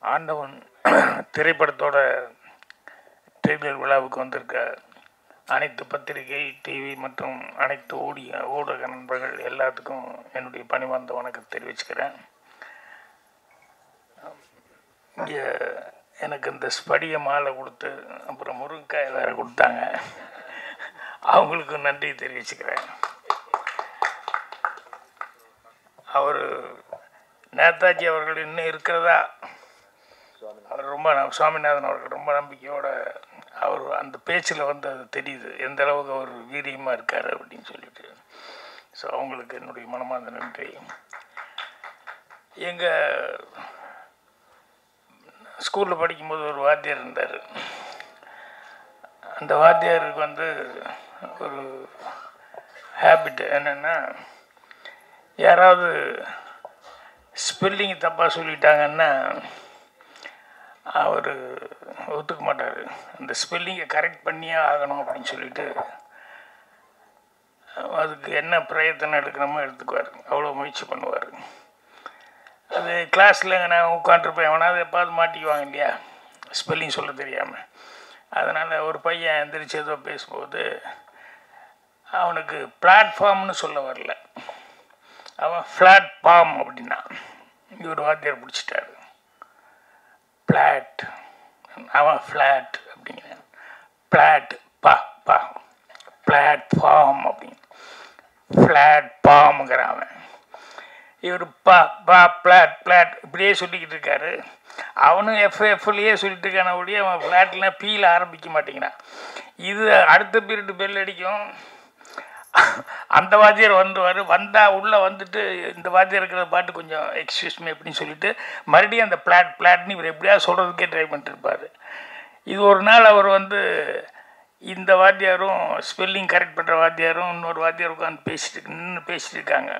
ஆண்டவன் திரைப்படத்தோட ட்ரெய்லர் விழாவுக்கு வந்திருக்க அனைத்து பத்திரிகை, டிவி மற்றும் அனைத்து ஊடக நண்பர்கள் எல்லாத்துக்கும் என்னுடைய பணிவார்ந்த வணக்கத்தை தெரிவிச்சுக்கிறேன். இங்கே எனக்கு இந்த ஸ்படிய மாலை கொடுத்து அப்புறம் முருங்கைக்காய் வேறு கொடுத்தாங்க. அவங்களுக்கு நன்றி தெரிவிச்சுக்கிறேன். அவர் நேதாஜி அவர்கள் இன்னும் இருக்கிறதா, அவர் ரொம்ப சுவாமிநாதன் அவர்கள் ரொம்ப நம்பிக்கையோட அவர் அந்த பேச்சில் வந்து அது தெரியுது எந்த அளவுக்கு அவர் வீரியமாக இருக்கார் அப்படின்னு சொல்லிட்டு. ஸோ அவங்களுக்கு என்னுடைய மனமார்ந்த நன்றி. எங்கள் ஸ்கூலில் படிக்கும்போது ஒரு வாத்தியார் இருந்தார். அந்த வாத்தியாருக்கு வந்து ஒரு ஹேபிட் என்னென்னா, யாராவது ஸ்பெல்லிங் தப்பாக சொல்லிட்டாங்கன்னா அவர் ஒத்துக்க மாட்டார். அந்த ஸ்பெல்லிங்கை கரெக்ட் பண்ணியே ஆகணும் அப்படின்னு சொல்லிட்டு அதுக்கு என்ன பிரயத்தனம் எடுக்கணுமோ எடுத்துக்குவார். அவ்வளோ முயற்சி பண்ணுவார். அது கிளாஸில் நான் உட்காந்துருப்பேன், எவனாவது எப்பாவது மாட்டிக்குவாங்க இல்லையா ஸ்பெல்லிங் சொல்ல தெரியாமல். அதனால் ஒரு பையன் எந்திரிச்சு ஏதோ பேசும்போது அவனுக்கு பிளாட்ஃபார்ம்னு சொல்ல வரல, அவன் ஃப்ளாட் ஃபார்ம் அப்படின்னா இவர் வாத்தியார் பிடிச்சிட்டாரு. பிளாட், அவன் ஃப்ளாட் அப்படிங்கிற பிளாட் பா பா பிளாட்ஃபார்ம் அப்படின்னு பிளாட்ஃபார்முங்கிற அவன் இவர் பா பா பிளாட் பிளாட் இப்படியே சொல்லிக்கிட்டு இருக்காரு. அவனும் எஃப்எஃப்லேயே சொல்லிட்டு இருக்கான ஒழிய அவன் ஃப்ளாட்லாம் பீல ஆரம்பிக்க மாட்டேங்கிறான். இது அடுத்த பீரியட் பெல் அடிக்கும், அந்த வாத்தியார் வந்தால் உள்ளே வந்துட்டு இந்த வாத்தியார் இருக்கிற பாட்டு கொஞ்சம் எக்ஸ்கியூஸ் மீ அப்படின்னு சொல்லிட்டு மறுபடியும் அந்த பிளாட்னு இவர் எப்படியாவது சொல்கிறதுக்கே ட்ரை பண்ணிட்டுருப்பார். இது ஒரு நாள் அவர் வந்து இந்த வாத்தியாரும் ஸ்பெல்லிங் கரெக்ட் பண்ணுற வாத்தியாரும் இன்னொரு வாத்தியார் உட்காந்து நின்று பேசிட்டு இருக்காங்க.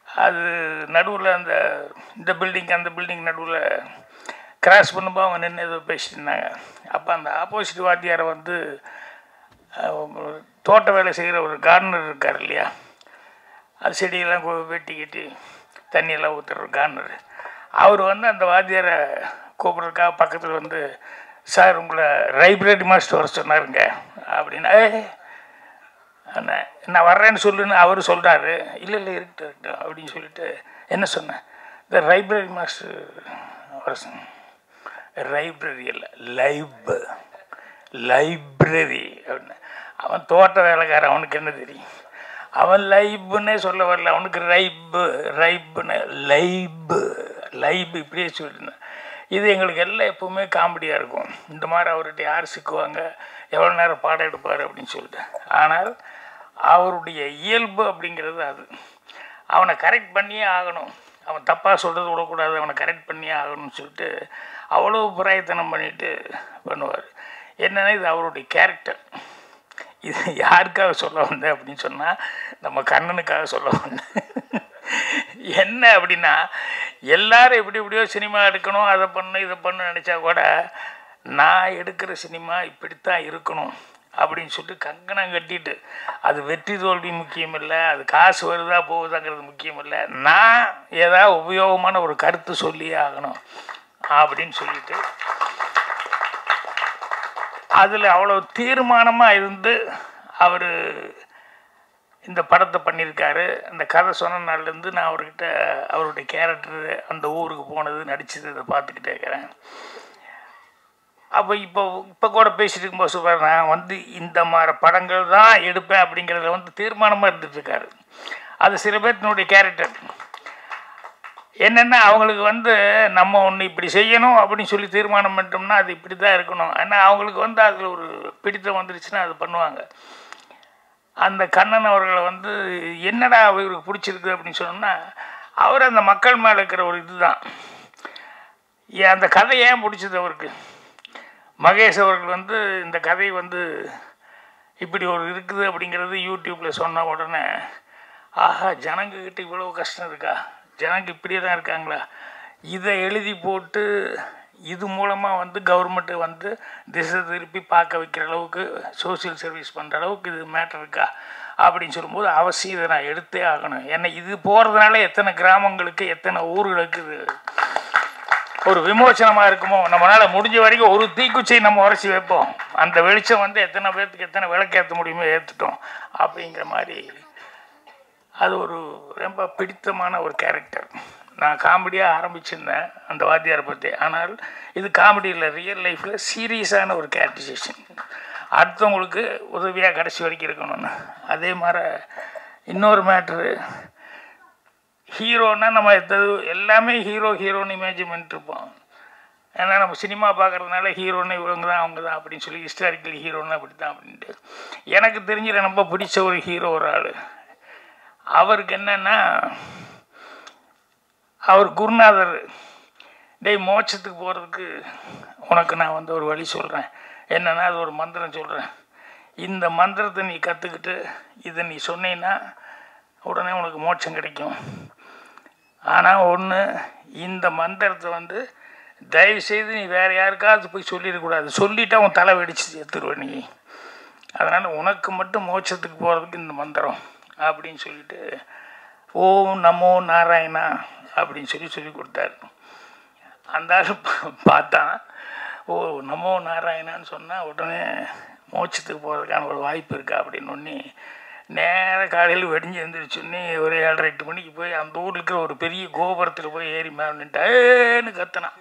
அது நடுவில் இந்த பில்டிங் அந்த பில்டிங் நடுவில் கிராஸ் பண்ணும்போது அவங்க நின்று ஏதோ பேசிட்டு இருந்தாங்க. அப்போ அந்த ஆப்போசிட் வாத்தியாரை வந்து தோட்ட வேலை செய்கிற ஒரு கார்னர் இருக்கார் இல்லையா, அது செடியெல்லாம் வெட்டி கட்டி தண்ணியெல்லாம் ஊற்றுற கார்னர், அவர் வந்து அந்த வாத்தியாரை கூப்பிட்றதுக்காக பக்கத்தில் வந்து, சார் உங்களை லைப்ரரி மாஸ்டர் வர சொன்னாருங்க அப்படின்னா, நான் வர்றேன்னு சொல்லுன்னு அவர் சொல்கிறாரு. இல்லை இருக்கட்டும் அப்படின்னு சொல்லிட்டு என்ன சொன்னேன், இந்த லைப்ரரி மாஸ்டர் வர சொன்னேன். லைப்ரரி இல்லை லைப்ரரி அப்படின்னு. அவன் தோட்ட வேலைக்காரன், அவனுக்கு என்ன தெரியும், அவன் லைப்புன்னே சொல்ல வரல, அவனுக்கு ரைப்புன்னு லைப் இப்படியே சொல்லியிருந்தேன். இது எங்களுக்கு எல்லாம் எப்போவுமே காமெடியாக இருக்கும். இந்த மாதிரி அவர்கிட்ட யார் சிக்குவாங்க, எவ்வளோ நேரம் பாடம் எடுப்பார் அப்படின்னு சொல்லிட்டு. ஆனால் அவருடைய இயல்பு அப்படிங்கிறது அது. அவனை கரெக்ட் பண்ணியே ஆகணும், அவன் தப்பாக சொல்கிறது விடக்கூடாது, அவனை கரெக்ட் பண்ணியே ஆகணும்னு சொல்லிட்டு அவ்வளோ பிரயத்தனம் பண்ணிட்டு பண்ணுவார். என்னென்னா இது அவருடைய கேரக்டர். இது யாருக்காக சொல்ல வந்தேன் அப்படின்னு சொன்னால் நம்ம கண்ணனுக்காக சொல்ல வந்தேன். என்ன அப்படின்னா, எல்லாரும் எப்படியோ சினிமா எடுக்கணும், அதை பண்ணணும் இதை பண்ணணும் நினச்சா கூட நான் எடுக்கிற சினிமா இப்படித்தான் இருக்கணும் அப்படின்னு சொல்லிட்டு கங்கணம் கட்டிட்டு, அது வெற்றி தோல்வி முக்கியம் இல்லை, அது காசு வருதா போகுதாங்கிறது முக்கியம் இல்லை, நான் ஏதாவது உபயோகமான ஒரு கருத்து சொல்லியே ஆகணும் அப்படின்னு சொல்லிட்டு அதில் அவ்வளோ தீர்மானமாக இருந்து அவர் இந்த படத்தை பண்ணியிருக்காரு. அந்த கதை சொன்ன நாள்லேருந்து நான் அவருடைய கேரக்டர் அந்த ஊருக்கு போனது நடித்தது இதை பார்த்துக்கிட்டே இருக்கிறேன். அப்போ இப்போ கூட பேசிட்டு இருக்கும்போது சொல்கிறார், நான் வந்து இந்த மாதிரி படங்கள் தான் எடுப்பேன் அப்படிங்கிறத வந்து தீர்மானமாக இருந்துகிட்ருக்காரு. அது சில பேர்த்தினுடைய கேரக்டர் என்னென்னா, அவங்களுக்கு வந்து நம்ம ஒன்று இப்படி செய்யணும் அப்படின்னு சொல்லி தீர்மானம் பண்ணிட்டோம்னா அது இப்படி தான் இருக்கணும். ஆனால் அவங்களுக்கு வந்து அதில் ஒரு பிடித்தம் வந்துருச்சுன்னா அது பண்ணுவாங்க. அந்த கண்ணன் அவர்களை வந்து என்னடா அவருக்கு பிடிச்சிருக்கு அப்படின்னு சொன்னோம்னா, அவர் அந்த மக்கள் மேலே இருக்கிற ஒரு இதுதான். அந்த கதை ஏன் பிடிச்சது அவருக்கு, மகேஷ் அவர்கள் வந்து இந்த கதை வந்து இப்படி ஒரு இருக்குது அப்படிங்கிறது யூடியூப்பில் சொன்ன உடனே, ஆஹா ஜனங்கக்கிட்ட இவ்வளோ கஷ்டம் இருக்கா, ஜனங்க இப்படியே தான் இருக்காங்களா, இதை எழுதி போட்டு இது மூலமாக வந்து கவர்மெண்ட்டு வந்து திசை திருப்பி பார்க்க வைக்கிற அளவுக்கு சோசியல் சர்வீஸ் பண்ணுற அளவுக்கு இது மேட்டர் இருக்கா அப்படின்னு சொல்லும்போது அவசியம் இதை நான் எடுத்தே ஆகணும். ஏன்னா இது போகிறதுனால எத்தனை கிராமங்களுக்கு எத்தனை ஊர்களுக்கு இது ஒரு விமோசனமாக இருக்குமோ, நம்மளால் முடிஞ்ச வரைக்கும் ஒரு தீக்குச்சியை நம்ம உரைச்சி வைப்போம், அந்த வெளிச்சம் வந்து எத்தனை பேர்த்துக்கு எத்தனை விளக்கேற்ற முடியுமோ ஏற்றுட்டோம் அப்படிங்கிற மாதிரி. அது ஒரு ரொம்ப பிடித்தமான ஒரு கேரக்டர். நான் காமெடியாக ஆரம்பிச்சிருந்தேன் அந்த வாத்தியாரை பற்றி. ஆனால் இது காமெடியில் ரியல் லைஃப்பில் சீரியஸான ஒரு கேரக்டரைசேஷன், அடுத்தவங்களுக்கு உதவியாக கடைசி வரைக்கும் இருக்கணும்னு. அதே மாதிரி இன்னொரு மேட்ரு, ஹீரோன்னா நம்ம எல்லாமே ஹீரோன்னு இமேஜின் பண்ணிட்டுருப்போம். ஏன்னா நம்ம சினிமா பார்க்குறதுனால ஹீரோன்னு இவங்க தான் அவங்க தான் அப்படின்னு சொல்லி ஹிஸ்டாரிக்கல் ஹீரோன்னு அப்படி தான் அப்படின்ட்டு. எனக்கு தெரிஞ்ச ரொம்ப பிடிச்ச ஒரு ஹீரோ ஒரு ஆள். அவருக்கு என்னென்னா, அவர் குருநாதர், டேய் மோட்சத்துக்கு போகிறதுக்கு உனக்கு நான் வந்து ஒரு வழி சொல்கிறேன், என்னென்னா அது ஒரு மந்திரம் சொல்கிறேன், இந்த மந்திரத்தை நீ கற்றுக்கிட்டு இதை நீ சொன்னீன்னா உடனே உனக்கு மோட்சம் கிடைக்கும். ஆனால் ஒன்று, இந்த மந்திரத்தை வந்து தயவுசெய்து நீ வேறு யாருக்காவது போய் சொல்லிடக்கூடாது, சொல்லிவிட்டு அவன் தலை வெடிச்சு எடுத்துருவ நீ, அதனால் உனக்கு மட்டும் மோட்சத்துக்கு போகிறதுக்கு இந்த மந்திரம் அப்படின்னு சொல்லிட்டு ஓம் நமோ நாராயணா அப்படின்னு சொல்லி கொடுத்தாரு. அந்த ஆள் பார்த்தான், ஓ நமோ நாராயணான்னு சொன்னால் உடனே மோட்சத்துக்கு போகிறதுக்கான ஒரு வாய்ப்பு இருக்கா அப்படின்னு ஒன்று நேராக காலையில் வெடிஞ்சு எழுந்திரிச்சோன்னே ஒரு 7:30-8 மணிக்கு போய் அந்த ஊரில் இருக்கிற ஒரு பெரிய கோபுரத்தில் போய் ஏறி மேலேன்னு கத்தினான்.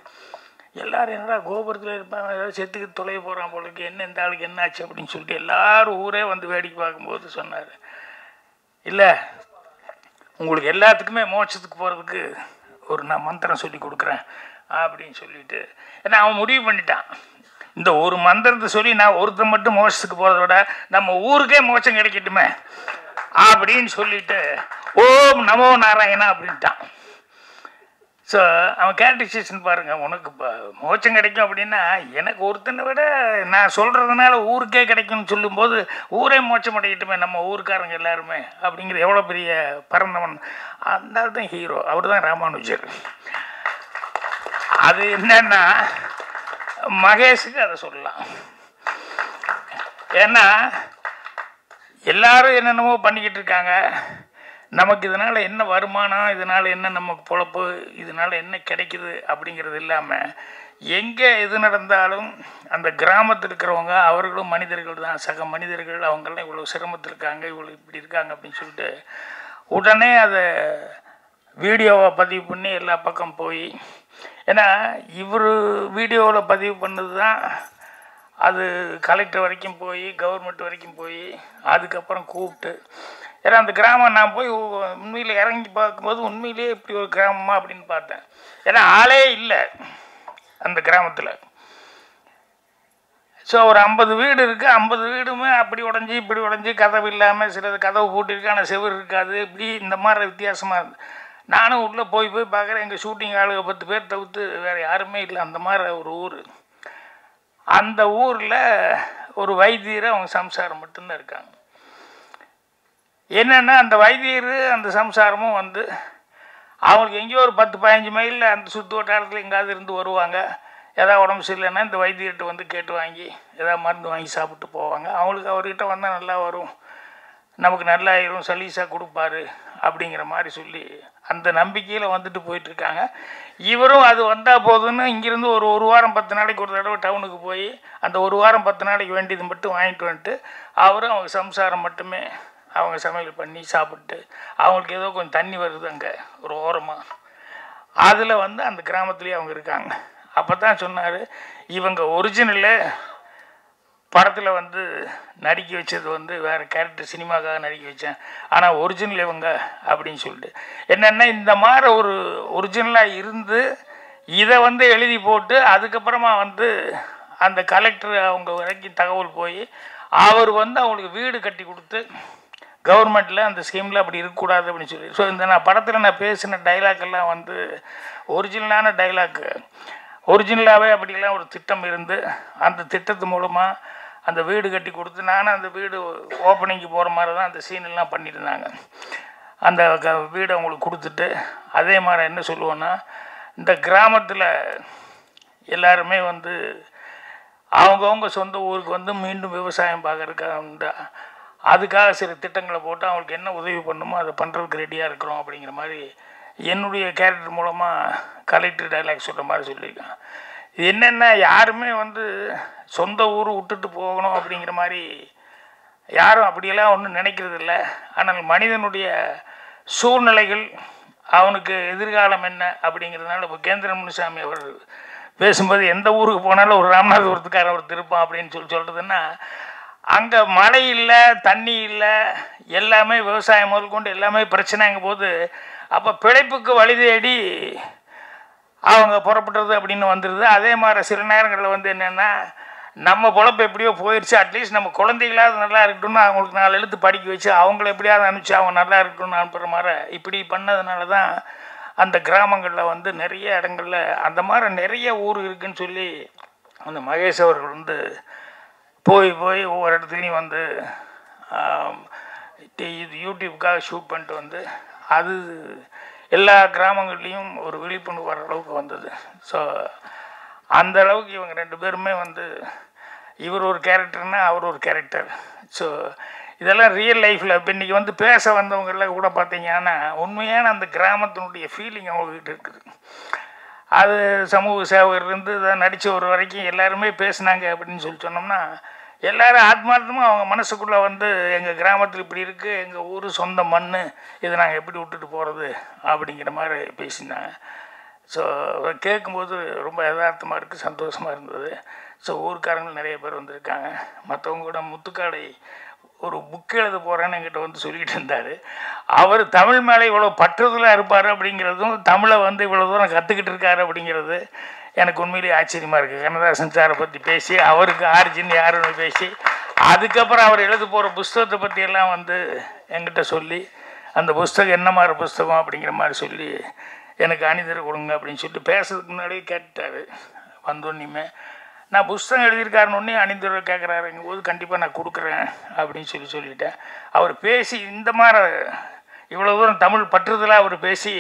எல்லோரும் என்னடா கோபுரத்தில் இருப்பாங்க, ஏதாவது செத்துக்கு தொலைய போகிறான் போலுக்கு, என்ன இந்த ஆளுக்கு என்ன ஆச்சு அப்படின்னு சொல்லிட்டு எல்லோரும் ஊரே வந்து வேடிக்கை பார்க்கும்போது சொன்னார், இல்லை உங்களுக்கு எல்லாத்துக்குமே மோட்சத்துக்கு போகிறதுக்கு ஒரு நான் மந்திரம் சொல்லி கொடுக்குறேன் அப்படின்னு சொல்லிட்டு. ஏன்னா அவன் முடிவு பண்ணிட்டான், இந்த ஒரு மந்திரத்தை சொல்லி நான் ஒருத்தர் மட்டும் மோட்சத்துக்கு போகிறத விட நம்ம ஊருக்கே மோட்சம் கிடைக்கட்டுமே அப்படின்னு சொல்லிட்டு ஓம் நமோ நாராயணா அப்படின்ட்டான். ஸோ அவன் கேரக்டரைசேஷன் பாருங்கள், உனக்கு இப்போ மோட்சம் கிடைக்கும் அப்படின்னா எனக்கு ஒருத்தனை விட நான் சொல்கிறதுனால ஊருக்கே கிடைக்கும்னு சொல்லும்போது ஊரே மோட்சம் அடையட்டுமே நம்ம ஊருக்காரங்க எல்லாருமே அப்படிங்கிற எவ்வளோ பெரிய பரந்தவன். அந்த ஆள் தான் ஹீரோ, அவர் தான் ராமானுஜர். அது என்னன்னா மகேஷுக்கு அதை சொல்லலாம். ஏன்னா எல்லாரும் என்னென்னமோ பண்ணிக்கிட்டு இருக்காங்க, நமக்கு இதனால் என்ன வருமானம், இதனால் என்ன நமக்கு பொழப்பு, இதனால் என்ன கிடைக்குது அப்படிங்கிறது இல்லாமல் எங்கே எது நடந்தாலும் அந்த கிராமத்தில் இருக்கிறவங்க அவர்களும் மனிதர்கள் தான், சக மனிதர்கள், அவங்கெல்லாம் இவ்வளோ சிரமத்தில் இருக்காங்க, இவ்வளோ இப்படி இருக்காங்க அப்படின்னு சொல்லிட்டு உடனே அதை வீடியோவை பதிவு பண்ணி எல்லா பக்கம் போய், ஏன்னா இவர் வீடியோவில் பதிவு பண்ணது தான் அது கலெக்டர் வரைக்கும் போய் கவர்மெண்ட் வரைக்கும் போய் அதுக்கப்புறம் கூப்பிட்டு, ஏன்னா அந்த கிராமம் நான் போய் உண்மையில் இறங்கி பார்க்கும்போது உண்மையிலேயே இப்படி ஒரு கிராமமா அப்படின்னு பார்த்தேன். ஏன்னா ஆளே இல்லை அந்த கிராமத்தில். ஸோ ஒரு 50 வீடு இருக்குது, 50 வீடுமே அப்படி உடஞ்சி இப்படி உடஞ்சி, கதவு இல்லாமல், சிலது கதவு பூட்டிருக்கு ஆனால் செவர் இருக்காது, இப்படி இந்த மாதிரி வித்தியாசமாக இருக்குது. நானும் உள்ளே போய் பார்க்குறேன், எங்கள் ஷூட்டிங் ஆளுக 10 பேர் தவிர்த்து வேறு யாருமே இல்லை. அந்த மாதிரி ஒரு ஊர். அந்த ஊரில் ஒரு வைத்தியர் அவங்க சம்சாரம் மட்டும்தான் இருக்காங்க. என்னென்னா அந்த வைத்தியர் அந்த சம்சாரமும் வந்து அவங்களுக்கு எங்கேயோ ஒரு 10-15 மைலில் அந்த சுற்று வட்டாரத்தில் எங்கேயாவது இருந்து வருவாங்க. எதாவது உடம்பு சரியில்லைன்னா இந்த வைத்தியர்கிட்ட வந்து கேட்டு வாங்கி எதாவது மருந்து வாங்கி சாப்பிட்டு போவாங்க. அவங்களுக்கு அவர்கிட்ட வந்தால் நல்லா வரும், நமக்கு நல்லா ஆயிரும், சலீஸாக கொடுப்பாரு அப்படிங்கிற மாதிரி சொல்லி அந்த நம்பிக்கையில் வந்துட்டு போயிட்டுருக்காங்க. இவரும் அது வந்தால் போதுன்னு இங்கேருந்து ஒரு வாரம் 10 நாளைக்கு ஒரு தடவை டவுனுக்கு போய் அந்த ஒரு வாரம் 10 நாளைக்கு வேண்டியது மட்டும் வாங்கிட்டு வந்துட்டு அவரும் அவங்க சம்சாரம் மட்டுமே அவங்க சமையல் பண்ணி சாப்பிட்டு, அவங்களுக்கு ஏதோ கொஞ்சம் தண்ணி வருது அங்கே ஒரு ஓரமாக, அதில் வந்து அந்த கிராமத்துலேயே அவங்க இருக்காங்க. அப்போ தான் சொன்னார், இவங்க ஒரிஜினலு படத்தில் வந்து நடிக்க வச்சது வந்து வேறு கேரக்டர், சினிமாக்காக நடிக்க வச்சேன், ஆனால் ஒரிஜினல் இவங்க அப்படின்னு சொல்லிட்டு. என்னென்னா இந்த மாதிரி ஒரு ஒரிஜினலாக இருந்து இதை வந்து எழுதி போட்டு அதுக்கப்புறமா வந்து அந்த கலெக்டர் அவங்க வரைக்கும் தகவல் போய் அவர் வந்து அவங்களுக்கு வீடு கட்டி கொடுத்து கவர்மெண்ட்டில் அந்த ஸ்கீமில் அப்படி இருக்கக்கூடாது அப்படின்னு சொல்லி. ஸோ இந்த நான் படத்தில் நான் பேசின டைலாக்கெல்லாம் வந்து ஒரிஜினலான டைலாக்கு, ஒரிஜினலாகவே அப்படிலாம் ஒரு திட்டம் இருந்து அந்த திட்டத்து மூலமாக அந்த வீடு கட்டி கொடுத்து, நானும் அந்த வீடு ஓப்பனிங்கு போகிற மாதிரி தான் அந்த சீனெல்லாம் பண்ணியிருந்தாங்க. அந்த வீடு அவங்களுக்கு கொடுத்துட்டு, அதே மாதிரி என்ன சொல்லுவோன்னா, இந்த கிராமத்தில் எல்லாருமே வந்து அவங்கவுங்க சொந்த ஊருக்கு வந்து மீண்டும் விவசாயம் பார்க்குறதுக்காக உண்டு, அதுக்காக சில திட்டங்களை போட்டு அவங்களுக்கு என்ன உதவி பண்ணுமோ அதை பண்ணுறதுக்கு ரெடியாக இருக்கிறோம் அப்படிங்கிற மாதிரி என்னுடைய கேரக்டர் மூலமாக கலெக்டர் டைலாக் சொல்கிற மாதிரி சொல்லியிருக்கான். இது என்னென்னா, யாருமே வந்து சொந்த ஊர் விட்டுட்டு போகணும் அப்படிங்கிற மாதிரி யாரும் அப்படியெல்லாம் ஒன்றும் நினைக்கிறது இல்லை. ஆனால் மனிதனுடைய சூழ்நிலைகள், அவனுக்கு எதிர்காலம் என்ன அப்படிங்கிறதுனால இப்போ கேந்திர முனுசாமி அவர் பேசும்போது எந்த ஊருக்கு போனாலும் ஒரு ராமநாதபுரத்துக்காரன் ஒருத்தர் இருப்பான் அப்படின்னு சொல்கிறதுன்னா, அங்கே மழை இல்லை, தண்ணி இல்லை, எல்லாமே விவசாயம் முதல் கொண்டு எல்லாமே பிரச்சனைங்க போது அப்போ பிழைப்புக்கு வழி தேடி அவங்க புறப்படுறது அப்படின்னு வந்துடுது. அதே மாதிரி சில நேரங்களில் வந்து என்னென்னா, நம்ம பொழப்பு எப்படியோ போயிடுச்சு, அட்லீஸ்ட் நம்ம குழந்தைகளாவது நல்லா இருக்கட்டும்னு அவங்களுக்கு 4 எழுத்து படிக்க வச்சு அவங்கள எப்படியாவது அனுப்பிச்சு அவங்க நல்லா இருக்கணும்னு அனுப்புகிற மாதிரி இப்படி பண்ணதுனால தான் அந்த கிராமங்களில் வந்து நிறைய இடங்களில் அந்த மாதிரி நிறைய ஊர் இருக்குதுன்னு சொல்லி அந்த மகேஷ் அவர்கள் வந்து போய் ஒவ்வொரு இடத்துலையும் வந்து இது யூடியூப்புக்காக ஷூட் பண்ணிட்டு வந்து அது எல்லா கிராமங்கள்லேயும் ஒரு விழிப்புணர்வு வர அளவுக்கு வந்தது. ஸோ அந்த அளவுக்கு இவங்க 2 பேருமே வந்து இவர் ஒரு கேரக்டர்னால் அவர் ஒரு கேரக்டர். ஸோ இதெல்லாம் ரியல் லைஃப்பில் இப்போ இன்றைக்கி வந்து பேச வந்தவங்கெல்லாம் கூட பார்த்தீங்கன்னா உண்மையான அந்த கிராமத்தினுடைய ஃபீலிங் அவங்கக்கிட்ட இருக்குது. அது சமூக சேவகர்லேருந்து இதை நடித்த ஒரு வரைக்கும் எல்லாருமே பேசுனாங்க அப்படின்னு சொல்லி சொன்னோம்னா, எல்லோரும் ஆத்மார்த்தமாக அவங்க மனசுக்குள்ளே வந்து எங்கள் கிராமத்தில் இப்படி இருக்குது, எங்கள் ஊர் சொந்த மண், இதை நாங்கள் எப்படி விட்டுட்டு போகிறது அப்படிங்கிற மாதிரி பேசினாங்க. ஸோ கேட்கும்போது ரொம்ப யதார்த்தமாக இருக்குது, சந்தோஷமாக இருந்தது. ஸோ ஊருக்காரங்களும் நிறைய பேர் வந்திருக்காங்க. மற்றவங்க கூட முத்துக்காடை ஒரு புக் எழுத போகிறேன்னு என்கிட்ட வந்து சொல்லிகிட்டு இருந்தார். அவர் தமிழ் மேலே இவ்வளோ பற்றுதலாக இருப்பார் அப்படிங்கிறதும், தமிழை வந்து இவ்வளோ தூரம் கற்றுக்கிட்டு இருக்காரு அப்படிங்கிறது எனக்கு உண்மையிலேயே ஆச்சரியமாக இருக்குது. கண்ணதாசன் சாரை பற்றி பேசி, அவருக்கு ஆரிஜின் யாருன்னு பேசி, அதுக்கப்புறம் அவர் எழுத போகிற புஸ்தகத்தை பற்றியெல்லாம் வந்து என்கிட்ட சொல்லி, அந்த புஸ்தகம் என்ன மாதிரி புஸ்தகம் அப்படிங்கிற மாதிரி சொல்லி எனக்கு அணிதர கொடுங்க அப்படின்னு சொல்லிட்டு பேசுறதுக்கு முன்னாடியே கேட்டார். வந்தோன்னையுமே நான் புஸ்தகம் எழுதியிருக்காருன்னு அணிந்தர கேட்குறாருங்கும் போது கண்டிப்பாக நான் கொடுக்குறேன் அப்படின்னு சொல்லிட்டேன். அவர் பேசி இந்த மாதிரி இவ்வளோ தூரம் தமிழ் பற்றுதலாக அவர் பேசி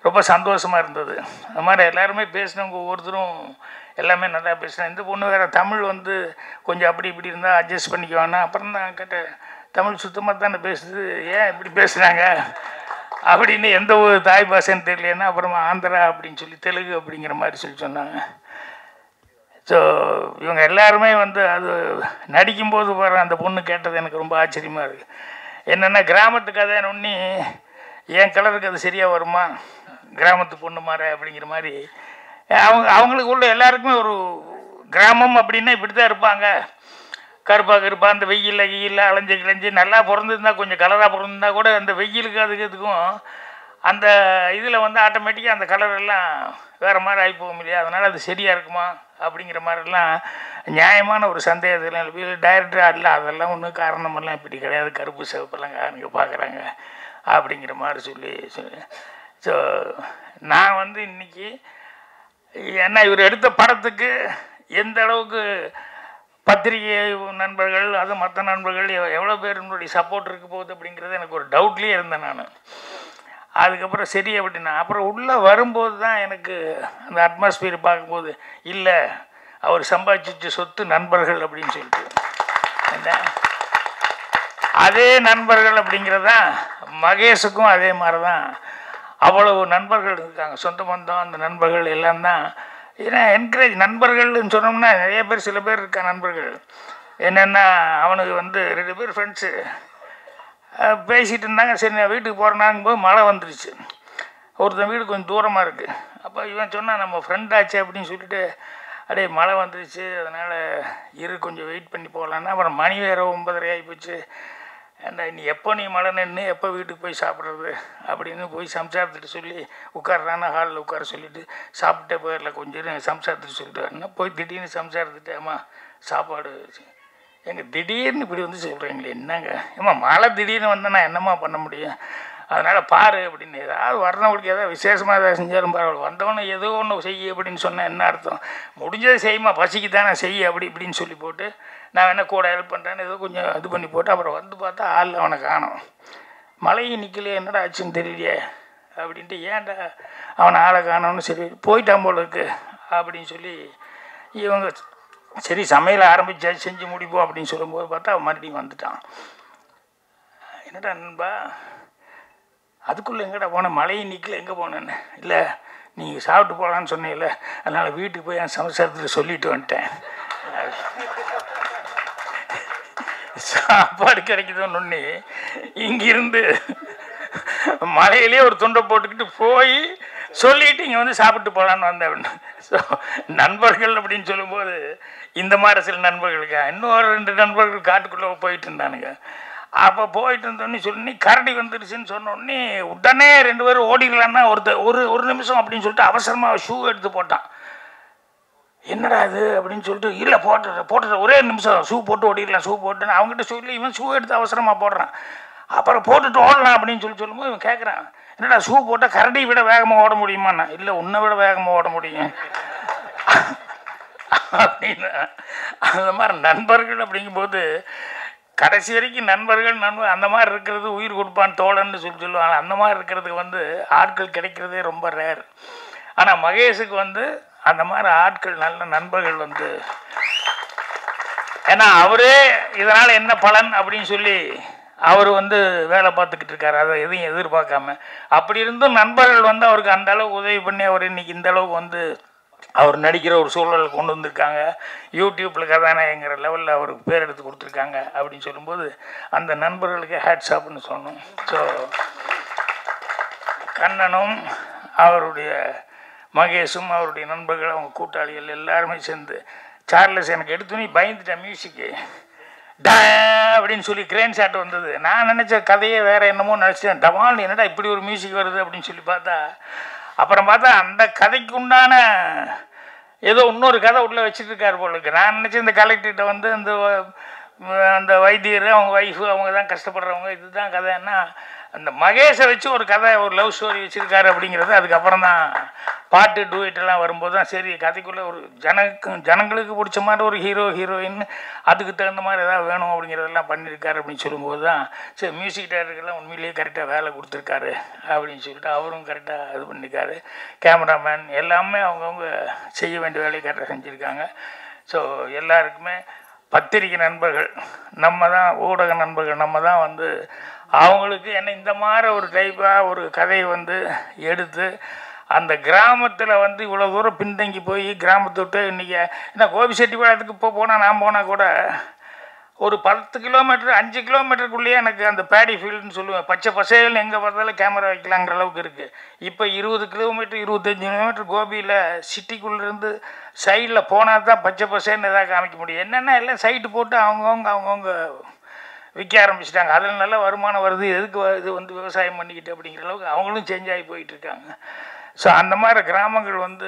ரொம்ப சந்தோஷமாக இருந்தது. அது மாதிரி எல்லாருமே பேசினவங்க ஒவ்வொருத்தரும் எல்லாமே நல்லா பேசினேன். இந்த பொண்ணு வேறு தமிழ் வந்து கொஞ்சம் அப்படி இப்படி இருந்தால் அட்ஜஸ்ட் பண்ணிக்குவானா. அப்புறம் தான் கேட்டேன், தமிழ் சுத்தமாக தானே பேசுது, ஏன் இப்படி பேசுகிறாங்க அப்படின்னு. எந்த ஒரு தாய் பாஷைன்னு தெரியலன்னா அப்புறமா ஆந்திரா அப்படின்னு சொல்லி தெலுங்கு அப்படிங்கிற மாதிரி சொன்னாங்க. ஸோ இவங்க எல்லாருமே வந்து அது நடிக்கும்போது வர அந்த பொண்ணு கேட்டது எனக்கு ரொம்ப ஆச்சரியமாக இருக்குது. என்னென்னா, கிராமத்து கதைன்னு ஒன்று என் கலருக்கு அது சரியாக வருமா, கிராமத்து பொண்ணு மாதிரி அப்படிங்கிற மாதிரி அவங்களுக்கு உள்ள எல்லாருக்குமே ஒரு கிராமம் அப்படின்னா இப்படி தான் இருப்பாங்க. கருப்பாக அந்த வெயிலில் அலைஞ்சு கிளைஞ்சி நல்லா பிறந்திருந்தா, கொஞ்சம் கலராக பிறந்திருந்தா கூட அந்த வெயிலுக்கு அதுக்கும் அந்த இதில் வந்து ஆட்டோமேட்டிக்காக அந்த கலர் எல்லாம் வேறு மாதிரி ஆகி போகும் இல்லையா. அதனால் அது சரியாக இருக்குமா அப்படிங்கிற மாதிரிலாம் நியாயமான ஒரு சந்தேகத்தில் டைரக்டராக இல்லை, அதெல்லாம் ஒன்றும் காரணமெல்லாம் இப்படி கிடையாது, கருப்பு சிவப்பெல்லாம் இங்கே பார்க்குறாங்க அப்படிங்கிற மாதிரி சொல்லி. ஸோ நான் வந்து இன்றைக்கி ஏன்னா இவர் எடுத்த படத்துக்கு எந்த அளவுக்கு பத்திரிகை நண்பர்கள், அது மற்ற நண்பர்கள் எவ்வளோ பேருடைய சப்போர்ட் இருக்க போகுது அப்படிங்கிறது எனக்கு ஒரு டவுட்லேயே இருந்தேன் நான். அதுக்கப்புறம் சரி அப்படின்னா, அப்புறம் உள்ளே வரும்போது தான் எனக்கு அந்த அட்மாஸ்பியர் பார்க்கும்போது, இல்லை அவர் சம்பாதிச்ச சொத்து நண்பர்கள் அப்படின்னு சொல்லிட்டு, என்ன அதே நண்பர்கள் அப்படிங்கிறதான் மகேஷுக்கும் அதே மாதிரி தான் அவ்வளவு நண்பர்கள் இருக்காங்க, சொந்த பந்தம். அந்த நண்பர்கள் எல்லாம் தான் ஏன்னா என்கரேஜ். நண்பர்கள்னு சொன்னோம்னா நிறைய பேர், சில பேர் இருக்கா நண்பர்கள். என்னென்னா, அவனுக்கு வந்து 2 பேர் ஃப்ரெண்ட்ஸு பேசிகிட்டு இருந்தாங்க. சரி நான் வீட்டுக்கு போகிறேன்னாங்கும்போது மழை வந்துருச்சு. ஒருத்தன் வீடு கொஞ்சம் தூரமாக இருக்குது. அப்போ இவன் சொன்னால் நம்ம ஃப்ரெண்ட் ஆச்சு அப்படின்னு சொல்லிட்டு, அப்படியே மழை வந்துருச்சு, அதனால் கொஞ்சம் வெயிட் பண்ணி போகலான்னா. அப்புறம் மணி வேறு 9:30 ஆகி போச்சு. ஏண்டா நீ எப்போ நீ மழை நின்று எப்போ வீட்டுக்கு போய் சாப்பிட்றது அப்படின்னு போய் சம்சாரத்துட்டு சொல்லி உட்கார்றானா, ஹாலில் உட்கார சொல்லிவிட்டு சாப்பிட்டே போயிடல கொஞ்சம் சம்சாரத்துட்டு சொல்லிட்டு வரேன்னா, போய் திடீர்னு சம்சாரத்துட்டு அம்மா சாப்பாடு எங்கள் திடீர்னு இப்படி வந்து சொல்கிறீங்களே என்னங்க, ஏம்மா மழை திடீர்னு வந்தேன்னா என்னம்மா பண்ண முடியும், அதனால் பாரு அப்படின்னு. ஏதாவது வர்றவங்களுக்கு ஏதாவது விசேஷமாக ஏதாவது செஞ்சாலும் பரவாயில்ல, வந்தவொன்னே ஏதோ ஒன்று செய்ய அப்படின்னு சொன்னால் என்ன அர்த்தம், முடிஞ்சதை செய்யுமா, பசிக்கு தானே செய்ய அப்படி இப்படின்னு சொல்லி போட்டு, நான் என்ன கூட ஹெல்ப் பண்ணுறேன்னு ஏதோ கொஞ்சம் இது பண்ணி போட்டு, அப்புறம் வந்து பார்த்தா ஆள் அவனை காணோம். மழையும் நிற்கலையே, என்னடா ஆச்சுன்னு தெரியலையே அப்படின்ட்டு, ஏன்டா அவனை ஆளை காணோன்னு, சரி போயிட்டான் போல இருக்கு அப்படின்னு சொல்லி இவங்க சரி சமையல் ஆரம்பித்தா செஞ்சு முடிப்போம் அப்படின்னு சொல்லும்போது பார்த்தா அவன் மறுபடியும் வந்துட்டான். என்னடா நண்பா அதுக்குள்ளே எங்கடா போனேன், மழையும் நிற்கல, எங்கே போனேன்னு. இல்லை நீங்கள் சாப்பிட்டு போகலான்னு சொன்னீங்கல்ல, அதனால் வீட்டுக்கு போய் என் சம்சாரத்தில் சொல்லிட்டு வந்துட்டேன். சாப்பாடு கிடைக்குதுன்னு ஒன்று இங்கிருந்து மலையிலே ஒரு துண்டை போட்டுக்கிட்டு போய் சொல்லிட்டு இங்கே வந்து சாப்பிட்டு போகலான்னு வந்தேன். ஸோ நண்பர்கள் அப்படின்னு சொல்லும்போது இந்த மாதிரி சில நண்பர்களுக்கு இன்னொரு 2 நண்பர்கள் காட்டுக்குள்ளே போயிட்டு இருந்தானுங்க. அப்போ போயிட்டு இருந்தோடனே சொல்லி கரடி வந்துருச்சுன்னு சொன்னோடனே உடனே 2 பேரும் ஓடிடலான்னா ஒரு நிமிஷம் அப்படின்னு சொல்லிட்டு அவசரமாக ஷூ எடுத்து போட்டான். என்னடா இது அப்படின்னு சொல்லிட்டு, இல்லை போட்டுற ஒரே நிமிஷம் ஷூ போட்டு ஓடிடலாம், ஷூ போட்டுன்னு அவங்ககிட்ட சொல்லி இவன் ஷூ எடுத்து அவசரமாக போடுறான். அப்புறம் போட்டுட்டு ஓடலாம் அப்படின்னு சொல்லும்போது இவன் கேட்குறான், என்னடா ஷூ போட்டால் கரடி விட வேகமாக ஓட முடியுமாண்ணா? இல்லை உன்னை விட வேகமாக ஓட முடியும் அப்படின்னு. அந்த மாதிரி நண்பர்கள் அப்படிங்கும்போது கடைசி வரைக்கும் நண்பர்கள் அந்த மாதிரி இருக்கிறது உயிர் கொடுப்பான் தோழன்னு சொல்லுவாங்க. அந்த மாதிரி இருக்கிறதுக்கு வந்து ஆட்கள் கிடைக்கிறதே ரொம்ப ரேர். ஆனால் மகேஷுக்கு வந்து அந்த மாதிரி ஆட்கள் நல்ல நண்பர்கள் வந்து, ஏன்னா அவரே இதனால் என்ன பலன் அப்படின்னு சொல்லி அவர் வந்து வேலை பார்த்துக்கிட்டு இருக்காரு, அதை எதையும் எதிர்பார்க்காம. அப்படி இருந்தும் நண்பர்கள் வந்து அவருக்கு அந்த அளவுக்கு உதவி பண்ணி அவர் இன்னைக்கு இந்த அளவுக்கு வந்து அவர் நடிக்கிற ஒரு சூழலை கொண்டு வந்திருக்காங்க. யூடியூப்பில் கதாநாயகங்கிற லெவலில் அவருக்கு பேர் எடுத்து கொடுத்துருக்காங்க அப்படின்னு சொல்லும்போது அந்த நண்பர்களுக்கு ஹேட்ஸ் ஆப்னு சொல்லணும். ஸோ கண்ணனும் அவருடைய மகேஷும் அவருடைய நண்பர்கள் அவங்க கூட்டாளிகள் எல்லாருமே சேர்ந்து, சார்லஸ் எனக்கு எடுத்துனே பயந்துட்டேன் மியூசிக்கு டா அப்படின்னு சொல்லி கிரேன் ஷாட் வந்தது. நான் நினச்ச கதையே வேறு என்னமோ நினச்சிட்டேன். டவால் என்னடா இப்படி ஒரு மியூசிக் வருது அப்படின்னு சொல்லி பார்த்தா, அப்புறம் பார்த்தா அந்த கதைக்கு உண்டான ஏதோ இன்னொரு கதை உள்ளே வச்சுட்டு இருக்காரு போல இருக்கு. நான் நினச்சேன் இந்த கலெக்டர்கிட்ட வந்து அந்த வைத்தியர் அவங்க ஒய்ஃபு அவங்க தான் கஷ்டப்படுறவங்க, இதுதான் கதைன்னா அந்த மகேஷை வச்சு ஒரு கதை ஒரு லவ் ஸ்டோரி வச்சுருக்காரு அப்படிங்கிறது. அதுக்கப்புறம் தான் பாட்டு டூயிட்டெல்லாம் வரும்போது தான் சரி கதைக்குள்ளே ஒரு ஜனங்களுக்கு பிடிச்ச மாதிரி ஒரு ஹீரோயின் அதுக்கு தகுந்த மாதிரி எதாவது வேணும் அப்படிங்கிறதெல்லாம் பண்ணியிருக்காரு அப்படின்னு சொல்லும்போது தான் சரி மியூசிக் டைரக்டர்லாம் உண்மையிலேயே கரெக்டாக வேலை கொடுத்துருக்காரு அப்படின்னு சொல்லிட்டு அவரும் கரெக்டாக இது பண்ணியிருக்காரு. கேமராமேன் எல்லாமே அவங்கவுங்க செய்ய வேண்டிய வேலையை கரெக்டாக செஞ்சுருக்காங்க. ஸோ எல்லாருக்குமே பத்திரிகை நண்பர்கள் நம்ம தான், ஊடக நண்பர்கள் நம்ம தான் வந்து அவங்களுக்கு என்ன இந்த மாதிரி ஒரு டைப்பாக ஒரு கதையை வந்து எடுத்து அந்த கிராமத்தில் வந்து இவ்வளோ தூரம் பின்தங்கி போய் கிராமத்தை விட்டு இன்றைக்கி என்ன கோபிச்செட்டிப்பாளையத்துக்கு இப்போ போனால் நான் போனால் கூட ஒரு 10 கிலோமீட்டர் 5 கிலோமீட்டருக்குள்ளேயே எனக்கு அந்த பேடி ஃபீல்டுன்னு சொல்லுவேன், பச்சை பசேல்னு எங்கே பார்த்தாலும் கேமரா வைக்கலாங்கிற அளவுக்கு இருக்குது. இப்போ 20 கிலோமீட்டர் 25 கிலோமீட்டர் கோபியில் சிட்டிக்குள்ளேருந்து சைடில் போனால் தான் பச்சை பசேல்னு எதாவது காமிக்க முடியும். என்னென்னா எல்லாம் சைட்டு போட்டு அவங்கவுங்க விற்க ஆரம்பிச்சிட்டாங்க. அதில் நல்ல வருமானம் வருது, எதுக்கு இது வந்து விவசாயம் பண்ணிக்கிட்டு அப்படிங்கிற அளவுக்கு அவங்களும் சேஞ்ச் ஆகி போயிட்டுருக்காங்க. ஸோ அந்த மாதிரி கிராமங்கள் வந்து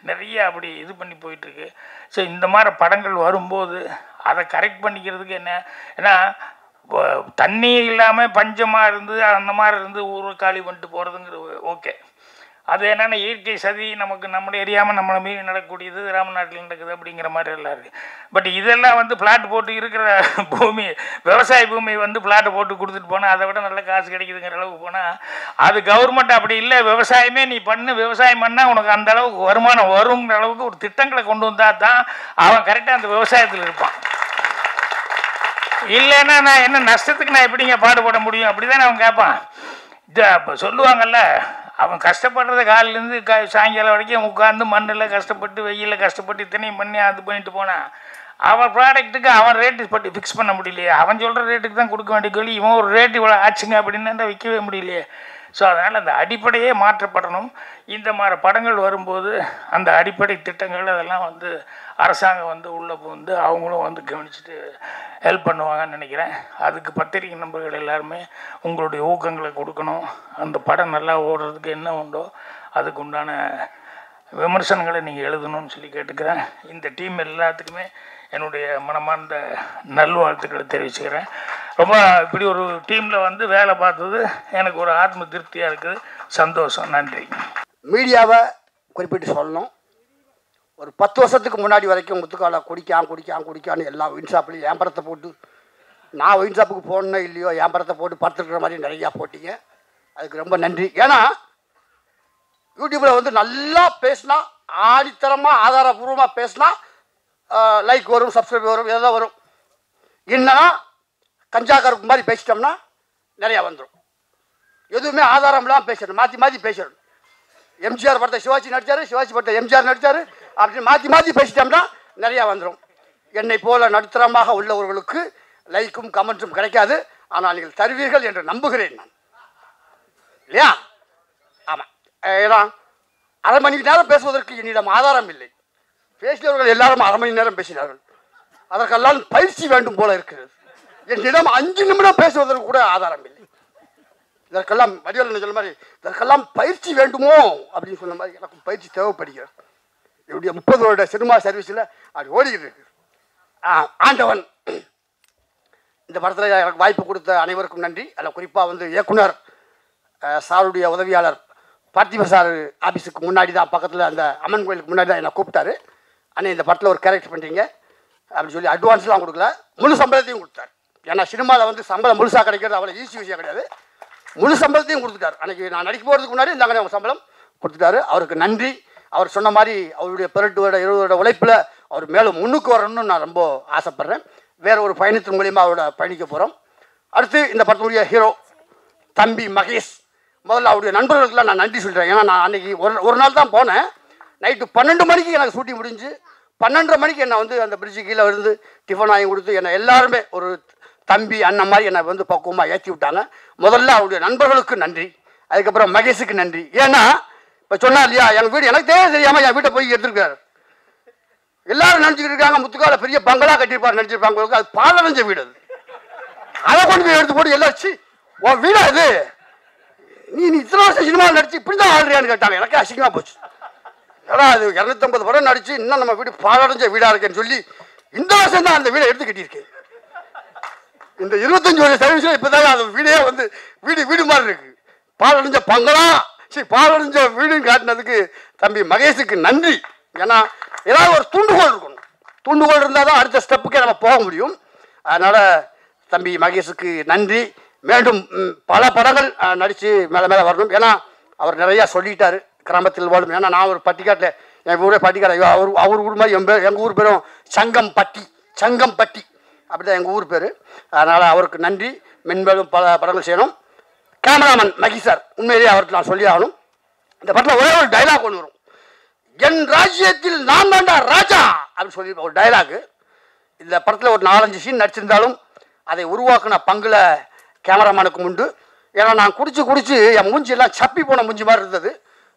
நிறைய அப்படி இது பண்ணி போயிட்டுருக்கு. ஸோ இந்த மாதிரி படங்கள் வரும்போது அதை கரெக்ட் பண்ணிக்கிறதுக்கு என்ன, ஏன்னா தண்ணி இல்லாமல் பஞ்சமாக இருந்து அந்த மாதிரி இருந்து ஊரை காலி பண்ணிட்டு போகிறதுங்கிறது ஓகே. அது என்னென்னா இயற்கை சதி நமக்கு நம்மளை எரியாமல் நம்மளை மீறி நடக்கக்கூடியது ராமநாட்டில் நடக்குது அப்படிங்கிற மாதிரி எல்லாம் இருக்குது. பட் இதெல்லாம் வந்து பிளாட் போட்டு இருக்கிற பூமி, விவசாய பூமி வந்து பிளாட்டை போட்டு கொடுத்துட்டு போனால் அதை விட நல்ல காசு கிடைக்குதுங்கிற அளவுக்கு போனால் அது கவர்மெண்ட் அப்படி இல்லை. விவசாயமே நீ பண்ணு, விவசாயம் பண்ணால் உனக்கு அந்த அளவுக்கு வருமானம் வருங்கிற அளவுக்கு ஒரு திட்டங்களை கொண்டு வந்தால் தான் அவன் கரெக்டாக அந்த விவசாயத்தில் இருப்பான். இல்லைன்னா நான் என்ன நஷ்டத்துக்கு நான் எப்படிங்க பாடுபட முடியும் அப்படி தானே அவன் கேட்பான். இது அப்போ சொல்லுவாங்கல்ல, அவன் கஷ்டப்படுறத காலிலேருந்து சாயங்காலம் வரைக்கும் உட்காந்து மண்ணில் கஷ்டப்பட்டு வெயிலில் கஷ்டப்பட்டு இத்தனையும் பண்ணி அது பண்ணிட்டு போனான். அவன் ப்ராடக்ட்டுக்கு அவன் ரேட்டு பட்டி ஃபிக்ஸ் பண்ண முடியலையே, அவன் சொல்கிற ரேட்டுக்கு தான் கொடுக்க வேண்டிய கேள்வி, இவன் ஒரு ரேட்டு இவ்வளோ ஆச்சுங்க அப்படின்னு விற்கவே முடியலையே. ஸோ அதனால் அந்த அடிப்படையே மாற்றப்படணும். இந்த மாதிரி படங்கள் வரும்போது அந்த அடிப்படை திட்டங்கள் அதெல்லாம் வந்து அரசாங்கம் வந்து உள்ளே வந்து அவங்களும் வந்து கவனிச்சுட்டு ஹெல்ப் பண்ணுவாங்கன்னு நினைக்கிறேன். அதுக்கு பத்திரிகை நண்பர்கள் எல்லாருமே உங்களுடைய ஊக்கங்களை கொடுக்கணும். அந்த படம் நல்லா ஓடுறதுக்கு என்ன உண்டோ அதுக்கு உண்டான விமர்சனங்களை நீங்கள் எழுதணும்னு சொல்லி கேட்டுக்கிறேன். இந்த டீம் எல்லாத்துக்குமே என்னுடைய மனமார்ந்த நல்வாழ்த்துக்களை தெரிவிச்சுக்கிறேன். ரொம்ப இப்படி ஒரு டீமில் வந்து வேலை பார்த்தது எனக்கு ஒரு ஆத்ம திருப்தியாக இருக்குது, சந்தோஷம். நன்றி. மீடியாவை குறிப்பிட்டு சொல்லணும். ஒரு 10 வருஷத்துக்கு முன்னாடி வரைக்கும் முத்துக்காலை குடிக்கான்னு எல்லா ஒயின் ஷாப்லையும் ஏம்பரத்தை போட்டு, நான் ஒயின் ஷாப்புக்கு போடணும் இல்லையோ ஏம்பரத்தை போட்டு படுத்துருக்கிற மாதிரி நிறையா போட்டிங்க. அதுக்கு ரொம்ப நன்றி. ஏன்னா யூடியூப்பில் வந்து நல்லா பேசினா, ஆணித்தரமாக ஆதாரபூர்வமாக பேசினா லைக் வரும், சப்ஸ்கிரைப் வரும், இதெல்லாம் வரும். என்னன்னா கஞ்சா கருப்பு மாதிரி பேசிட்டோம்னா நிறையா வந்துடும். எதுவுமே ஆதாரம் இல்லாமல் பேசுறது, மாற்றி மாற்றி பேசுறது. எம்ஜிஆர் படத்தை சிவாஜி நடித்தார், சிவாஜி படத்தை எம்ஜிஆர் நடித்தார் அப்படின்னு மாற்றி மாற்றி பேசிட்டோம்னா நிறையா வந்துடும். என்னை போல நடுத்தரமாக உள்ளவர்களுக்கு லைக்கும் கமெண்ட்ஸும் கிடைக்காது. ஆனால் நீங்கள் தருவீர்கள் என்று நம்புகிறேன் நான், இல்லையா? ஆமாம். ஏன்னா அரை மணி நேரம் பேசுவதற்கு என்னிடம் ஆதாரம் இல்லை. பேசியவர்கள் எல்லாரும் அரை மணி நேரம் பேசினார்கள். அதற்கெல்லாம் பயிற்சி வேண்டும் போல இருக்கிறது. என்னிடம் 5 நிமிடம் பேசுவதற்கு கூட ஆதாரம் இல்லை. இதற்கெல்லாம் வடிவேலு சொல்ல மாதிரி இதற்கெல்லாம் பயிற்சி வேண்டுமோ அப்படின்னு சொன்ன மாதிரி எனக்கும் பயிற்சி தேவைப்படுகிறது. என்னுடைய 30 வருட சினிமா சர்வீஸில் அது ஓடிக்கிட்டு இருக்கு. ஆண்டவன் இந்த படத்தில் எனக்கு வாய்ப்பு கொடுத்த அனைவருக்கும் நன்றி. அதில் குறிப்பாக இயக்குனர் சாருடைய உதவியாளர் பார்த்திப சார் ஆஃபீஸுக்கு முன்னாடி தான், பக்கத்தில் அந்த அம்மன் கோயிலுக்கு முன்னாடி தான் என்னை கூப்பிட்டாரு. ஆனால் இந்த படத்தில் ஒரு கேரக்டர் பண்ணுறீங்க அப்படின்னு சொல்லி அட்வான்ஸ்லாம் கொடுக்கல, முழு சம்பளத்தையும் கொடுத்தார். ஏன்னா சினிமாவில் சம்பளம் முழுசாக கிடைக்கிறது அவ்வளோ ஈஸி விஷயம் கிடையாது. முழு சம்பளத்தையும் கொடுத்துட்டார். அன்றைக்கி நான் நடிக்க போகிறதுக்கு முன்னாடி இந்த அவங்க சம்பளம் கொடுத்துட்டாரு. அவருக்கு நன்றி. அவர் சொன்ன மாதிரி அவருடைய 18 வருட 20 வருட உழைப்பில் அவர் மேலும் முன்னுக்கு வரணும்னு நான் ரொம்ப ஆசைப்பட்றேன். வேறு ஒரு பயணத்தின் மூலியமாக அவரோட பயணிக்க போகிறோம். அடுத்து இந்த படத்துடைய ஹீரோ தம்பி மகேஷ். முதல்ல அவருடைய நண்பர்களுக்கெல்லாம் நான் நன்றி சொல்கிறேன். ஏன்னா நான் அன்றைக்கி ஒரு நாள் தான் போனேன். நைட்டு 12 மணிக்கு எனக்கு ஷூட்டிங் முடிஞ்சு 12:30 மணிக்கு என்னை அந்த பிரிட்ஜு கீழே இருந்து டிஃபன் வாங்கி கொடுத்து என்னை எல்லாருமே ஒரு தம்பி அண்ணன் மாதிரி என்னை பக்குவமாக ஏற்றி விட்டாங்க. முதல்ல அவருடைய நண்பர்களுக்கு நன்றி. அதுக்கப்புறம் மகேஷுக்கு நன்றி. ஏன்னா இப்போ சொன்னார் இல்லையா, எங்கள் வீடு எனக்கு தெரியாமல் என் வீட்டை போய் எடுத்துருக்காரு. எல்லாரும் நினச்சிக்கிட்டு இருக்காங்க முத்துக்கால பெரிய பங்களா கட்டியிருப்பார் நினச்சிருப்பாங்க. அது பாலடைஞ்ச வீடு. அதை கொண்டு போய் எடுத்து போட்டு எல்லாச்சு உன் வீடா இது, நீ இத்தனை வருஷம் சினிமாவில் நடிச்சு இப்படி தான் ஆடுறியான்னு கேட்டாங்க. எனக்கு அசிங்கமாக போச்சு. ஏன்னா அது 250 படம் நடிச்சு இன்னும் நம்ம வீடு பாலடைஞ்ச வீடாக இருக்கேன்னு சொல்லி இந்த வருஷம் தான் அந்த வீடை எடுத்து கட்டியிருக்கேன். இந்த 25 வருஷம் சர்வீஸில் இப்போ தான் அந்த வீடே வீடு வீடு மாதிரி இருக்கு. பாலடைஞ்ச பங்களா பாலடைஞ்ச வீடுன்னு காட்டினதுக்கு தம்பி மகேஷுக்கு நன்றி. ஏன்னா ஏதாவது ஒரு தூண்டுகோல் இருக்கணும். தூண்டுகோல் இருந்தால் தான் அடுத்த ஸ்டெப்புக்கே நம்ம போக முடியும். அதனால் தம்பி மகேஷுக்கு நன்றி. மீண்டும் பல படங்கள் நடித்து மேலே மேலே வரணும். ஏன்னா அவர் நிறையா சொல்லிட்டார் கிராமத்தில் வாழும். ஏன்னா நான் ஒரு பட்டிக்காட்டில், என் ஊரே பட்டிக்காடு, அவர் ஊர் மாதிரி எங்கள் ஊர் பேரும் சங்கம்பட்டி அப்படி தான் எங்கள் ஊர் பேர். அதனால் அவருக்கு நன்றி. மென்மேலும் பல படங்கள் செய்யணும். கேமராமேன் மகி சார், உண்மையிலேயே அவருக்கு நான் சொல்லி ஆகணும். இந்த படத்தில் ஒரே ஒரு டைலாக் ஒன்று வரும், என் ராஜ்யத்தில் நான் தாண்டா ராஜா அப்படின்னு சொல்லி ஒரு டைலாகு. இந்த படத்தில் ஒரு 4-5 சீன் நடிச்சிருந்தாலும் அதை உருவாக்கின பங்குல கேமராமேனுக்கு உண்டு. ஏன்னா நான் குடிச்சு என் மூஞ்சியெல்லாம் சப்பி போன மூஞ்சி மாதிரி இருந்தது.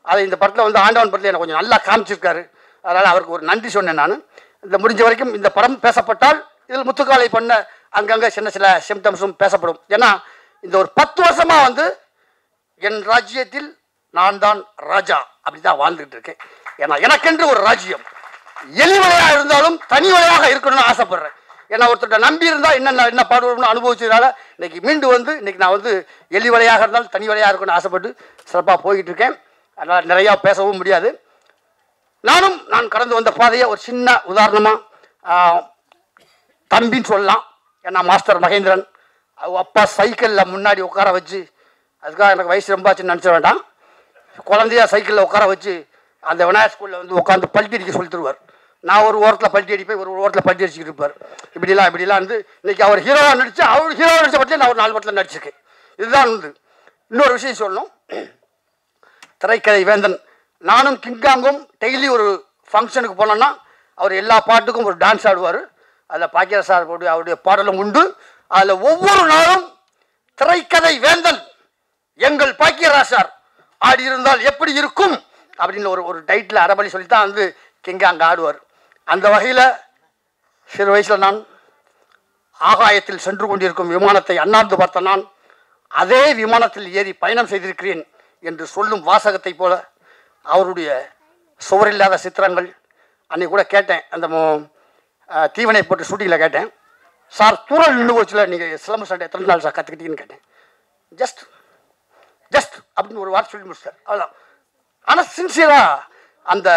அதை இந்த படத்தில் ஆண்டவன் படத்தில் எனக்கு கொஞ்சம் நல்லா காமிச்சிருக்காரு. அதனால் அவருக்கு ஒரு நன்றி சொன்னேன் நான். இந்த முடிஞ்ச வரைக்கும் இந்த படம் பேசப்பட்டால் இதில் முத்துக்காலை பண்ண அங்கங்கே சில சிம்டம்ஸும் பேசப்படும். ஏன்னா இந்த ஒரு 10 வருஷமாக என் ராஜ்யத்தில் நான் தான் ராஜா அப்படி தான் வாழ்ந்துகிட்டு இருக்கேன். ஏன்னா எனக்கென்று ஒரு ராஜ்யம் எலி வலையாக இருந்தாலும் தனி வலையாக இருக்கணும்னு ஆசைப்படுறேன். ஏன்னா ஒருத்தர் நம்பி இருந்தால் என்ன பாடுவோம்னு அனுபவிச்சதுனால இன்னைக்கு மீண்டு இன்னைக்கு நான் எலி வலையாக இருந்தாலும் தனி வலையாக இருக்கணும்னு ஆசைப்பட்டு சிறப்பாக போய்கிட்டு இருக்கேன். அதனால் நிறையா பேசவும் முடியாது. நான் கடந்து வந்த பாதையை ஒரு சின்ன உதாரணமாக தம்பின்னு சொல்லலாம். ஏன்னா மாஸ்டர் மகேந்திரன் அப்பா சைக்கிளில் முன்னாடி உட்கார வச்சு, அதுக்காக எனக்கு வயசு ரொம்ப ஆச்சுன்னு நினச்ச வேண்டாம், குழந்தையா சைக்கிளில் உட்கார வச்சு அந்த விநாயகர் ஸ்கூலில் உட்காந்து பல்ட்டி அடிக்க சொல்லி தருவார். நான் ஒரு ஓரத்தில் பல்ட்டி அடிப்பேன், ஒரு ஓரத்தில் பல்ட்டி அடிச்சுக்கிட்டு இருப்பார். இப்படிலாம் இன்றைக்கி அவர் ஹீரோவாக நடித்து, அவர் ஹீரோவாக நடித்த படத்தில் நான் ஒரு 4 படத்தில் நடிச்சிருக்கேன். இதுதான் இன்னொரு விஷயம் சொல்லணும். திரைக்கதை வேந்தன் நானும் கிங்காங்கும் டெய்லி ஒரு ஃபங்க்ஷனுக்கு போனோன்னா அவர் எல்லா பாட்டுக்கும் ஒரு டான்ஸ் ஆடுவார். அதில் பாக்கியராஜ் சார் அவருடைய பாடலும் உண்டு. அதில் ஒவ்வொரு நாளும் திரைக்கதை வேந்தன் எங்கள் பாக்கியராஜ் சார் ஆடி இருந்தால் எப்படி இருக்கும் அப்படின்னு ஒரு டைட்டில் அரைபலி சொல்லித்தான் கிங்காங் ஆடுவார். அந்த வகையில் சிறு வயசில் நான் ஆகாயத்தில் சென்று கொண்டிருக்கும் விமானத்தை அண்ணாந்து பார்த்த நான் அதே விமானத்தில் ஏறி பயணம் செய்திருக்கிறேன் என்று சொல்லும் வாசகத்தை போல அவருடைய சுவரில்லாத சித்திரங்கள். அன்றைக்கி கூட கேட்டேன், அந்த தீவனை போட்டு ஷூட்டிங்கில் கேட்டேன், சார் தூரல் நின்று போச்சுல, நீங்கள் சிலம்பு சண்டை எத்தனை நாள் சார் கற்றுக்கிட்டீங்கன்னு கேட்டேன். ஜஸ்ட் அப்படின்னு ஒரு வார்த்தை சொல்லி முடிச்சார், அவ்வளோதான். ஆனால் சின்சியராக அந்த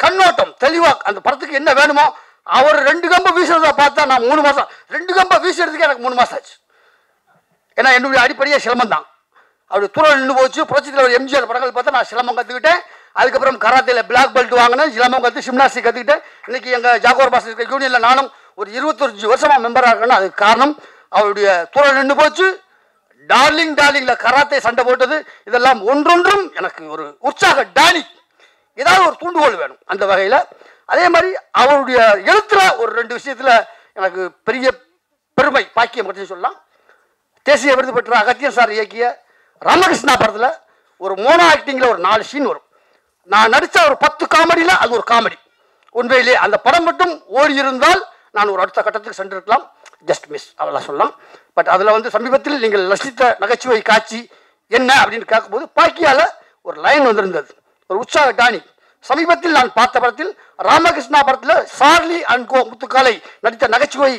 கண்ணோட்டம் தெளிவாக அந்த படத்துக்கு என்ன வேணுமோ அவர் 2 கம்பை வீசுறதை பார்த்தா நான் 3 மாதம் 2 கம்பை வீசுறதுக்கு எனக்கு 3 மாதம் ஆச்சு. ஏன்னா என்னுடைய அடிப்படையே சிலம்பம் தான். அவருடைய தூரல் நின்று போச்சு. புரட்சித்தில் ஒரு எம்ஜிஆர் படங்கள் பார்த்தா நான் சிலம்பம் கற்றுக்கிட்டேன். அதுக்கப்புறம் கராத்தையில் பிளாக் பெல்ட் வாங்கினேன், சிலம்பம் கற்று ஜிம்னாஸ்டிக் கற்றுக்கிட்டேன். இன்றைக்கி எங்கள் ஜாகோர் பாஸ் இருக்க யூனியனில் நானும் ஒரு 25 வருஷமாக மெம்பராக இருக்கேன்னா அதுக்கு காரணம் அவருடைய தூரல் நின்று போச்சு, டார்லிங் டார்லிங்ல கராத்தே சண்டை போட்டது, இதெல்லாம் ஒன்றொன்றும் எனக்கு ஒரு உற்சாக டானி. ஏதாவது ஒரு தூண்டுகோல் வேணும் அந்த வகையில். அதே மாதிரி அவருடைய எழுத்துல ஒரு 2 விஷயத்தில் எனக்கு பெரிய பெருமை பாக்கியம் பற்றி சொல்லலாம். தேசிய விருது பெற்ற அகத்தியன் சார் இயக்கிய ராமகிருஷ்ணா படத்தில் ஒரு மோனோ ஆக்டிங்கில் ஒரு 4 சீன் வரும். நான் நடித்த ஒரு 10 காமெடியில் அது ஒரு காமெடி. உண்மையிலே அந்த படம் மட்டும் ஓடி இருந்தால் நான் ஒரு அடுத்த கட்டத்துக்கு சென்றிருக்கலாம். ஜஸ்ட் மிஸ் அவ்வளோ சொல்லலாம். பட் அதில் வந்து சமீபத்தில் நீங்கள் ரசித்த நகைச்சுவை காட்சி என்ன அப்படின்னு கேட்கும்போது பாக்கியால் ஒரு லைன் வந்திருந்தது, ஒரு உற்சாக டானி. சமீபத்தில் நான் பார்த்த படத்தில் ராமகிருஷ்ணா படத்தில் சார்லி அண்ட் கோ முத்துக்காலை நடித்த நகைச்சுவை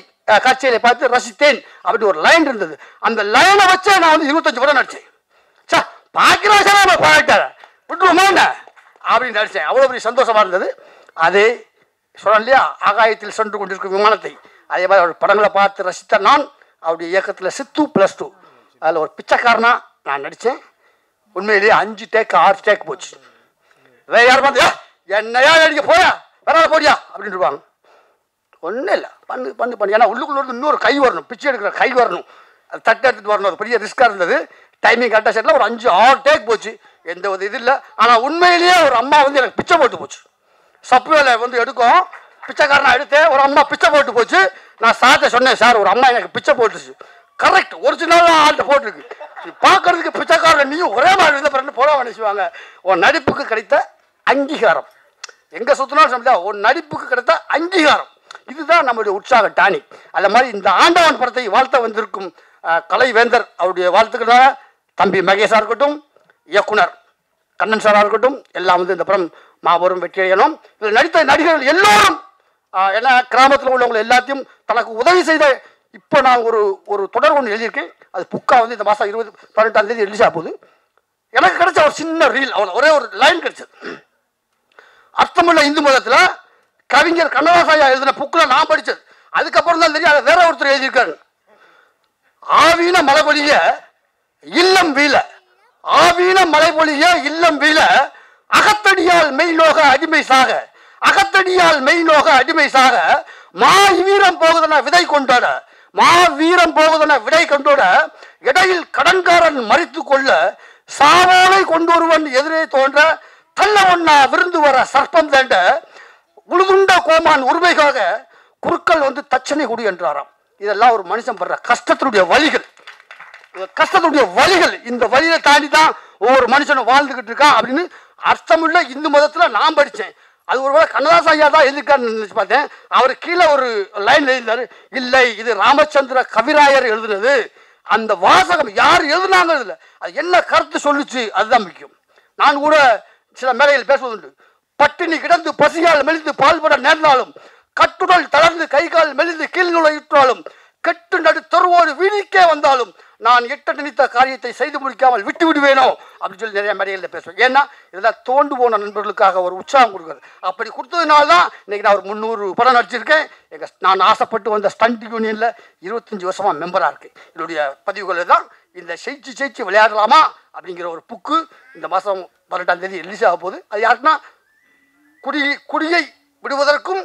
காட்சியை பார்த்து ரசித்தேன் அப்படி ஒரு லைன் இருந்தது. அந்த லைனை வச்சே நான் வந்து 25 படம் நடித்தேன். சார் பாக்கியராஜா நம்ம பாட்டார் விட்டுருவோமா என்ன அப்படின்னு நடித்தேன். அவ்வளோ பெரிய சந்தோஷமாக இருந்தது. அதே சொன்னேன் இல்லையா, ஆகாயத்தில் சென்று கொண்டிருக்கும் விமானத்தை, அதே மாதிரி அவர் படங்களை பார்த்து ரசித்த நான் அவருடைய இயக்கத்தில் சித்து +2 அதில் ஒரு பிச்சைக்காரனா நான் நடித்தேன். உண்மையிலேயே 5 டேக் 6 டேக் போச்சு. வேற யார் பார்த்து என்னையா நடிக்க போயா வேற போடியா அப்படின்னு இருப்பாங்க. ஒன்றும் இல்லை, பண்ணு பண்ணு பண்ணு. ஏன்னா உள்ளுக்குள்ள இன்னொரு கை வரணும், பிச்சை எடுக்கிற கை வரணும், அது தட்டு எடுத்துகிட்டு வரணும். அது பெரிய ரிஸ்க்காக இருந்தது. டைமிங் கரெக்டாக செட்டில் ஒரு 5-6 டேக் போச்சு. எந்த ஒரு இது இல்லை. ஆனால் உண்மையிலேயே ஒரு அம்மா வந்து எனக்கு பிச்சை போட்டு போச்சு. சப்வேல வந்து எடுக்கும், பிச்சைக்காரனா எடுத்தேன். ஒரு அம்மா பிச்சை போட்டு போச்சு. நான் சார்ட்ட சொன்னேன், சார் ஒரு அம்மா எனக்கு பிச்சை போட்டுச்சு. கரெக்ட், ஒரிஜினலாக ஆள்கிட்ட போட்டுருக்கு. பார்க்கறதுக்கு பிச்சைக்காரன் நீயும் ஒரே மாதிரி இருந்த பிறகு போட நினைச்சுவாங்க. உன் நடிப்புக்கு கிடைத்த அங்கீகாரம் எங்கே சுற்றினாலும் சமைச்சா உன் நடிப்புக்கு கிடைத்த அங்கீகாரம், இதுதான் நம்மளுடைய உற்சாக டானிக். அந்த மாதிரி இந்த ஆண்டவன் படத்தை வாழ்த்த வந்திருக்கும் கலைவேந்தர் அவருடைய வாழ்த்துக்களாக தம்பி மகேஷாக இருக்கட்டும், இயக்குனர் கண்ணன் சாராக இருக்கட்டும், எல்லாம் வந்து இந்த படம் மாபெரும் வெற்றியடையணும். இதில் நடித்த நடிகர்கள் எல்லோரும் ஏன்னா கிராமத்தில் உள்ளவங்களை எல்லாத்தையும் தனக்கு உதவி செய்த. இப்போ நான் ஒரு தொடர் ஒன்று எழுதியிருக்கேன். அது புக்கா வந்து இந்த மாதம் 18ஆம் தேதி ரிலீஸ் ஆக போகுது. எனக்கு கிடைச்ச ஒரு சின்ன ரீல், அவ்வளோ ஒரே ஒரு லைன் கிடைச்சது. அர்த்தமுள்ள இந்து மதத்தில் கவிஞர் கண்ணதாசையா எழுதின புக்கில் நான் படித்தது. அதுக்கப்புறம் தான் தெரியும் அதை வேற ஒருத்தர் எழுதியிருக்காரு. ஆவீன மலை பொழிய இல்லம் வீழ, ஆவீன மலை பொழிய இல்லம் வீழ, அகத்தடியால் மெய்நோக அடிமை சாக, அகத்தடியால் மெய்நோக அடிமை சாக, மா வீரம் போகுதன விதை கொண்டாட, மா வீரம் போகுதன விடை கொண்டோட, இடையில் கடன்காரன் மறித்து கொள்ள, சாவோலை கொண்டொருவன் எதிரே தோன்ற, தள்ள ஒன்னா விருந்து வர சர்ப்பம் தேண்ட, உழுதுண்ட கோமான் உரிமைக்காக குறுக்கள் வந்து தச்சனை குடி என்றாராம். இதெல்லாம் ஒரு மனுஷன் படுற கஷ்டத்தினுடைய வழிகள், கஷ்டத்துடைய வழிகள். இந்த வழியை தாண்டி தான் ஒவ்வொரு மனுஷனும் வாழ்ந்துகிட்டு இருக்கான் அப்படின்னு அர்த்தமுள்ள இந்து மதத்தில் நான் படித்தேன். அது ஒருவேளை கண்ணதாசன் ஐயா தான் எழுதியிருக்காருன்னு நினைச்சு பார்த்தேன். அவர் கீழே ஒரு லைன் எழுதினார், இல்லை இது ராமச்சந்திர கவிராயர் எழுதுனது. அந்த வாசகம் யார் எழுதுனாங்க, இதில் அது என்ன கருத்து சொல்லுச்சு அதுதான் முக்கியம். நான் கூட சில மேடையில் பேசுவதுண்டு. பட்டினி கிடந்து பசியால் மெலிந்து பால்பட நேர்ந்தாலும், கட்டுடல் தளர்ந்து கை கால் மெலிந்து கீழ்நுழையிட்டாலும், கெட்டு நடு தெருவோடு வீதிக்கே வந்தாலும் நான் எட்ட நினைத்த காரியத்தை செய்து முடிக்காமல் விட்டு விடுவேனோ அப்படின்னு சொல்லி நிறைய மேடைகளில் பேசுவேன். ஏன்னா இதெல்லாம் தோண்டு போன நண்பர்களுக்காக ஒரு உற்சாகம் கொடுக்குறது. அப்படி கொடுத்ததுனால தான் இன்னைக்கு நான் ஒரு 300 படம் நடிச்சிருக்கேன். நான் ஆசைப்பட்டு வந்த ஸ்டண்ட் யூனியனில் 25 வருஷமாக மெம்பராக இருக்கேன். என்னுடைய பதிவுகளில் தான் இந்த ஜெயிச்சு விளையாடலாமா அப்படிங்கிற ஒரு புக்கு இந்த மாதம் 18ஆம் தேதி ரிலீஸ் ஆக போகுது. அது யாருக்குன்னா குடியை விடுவதற்கும்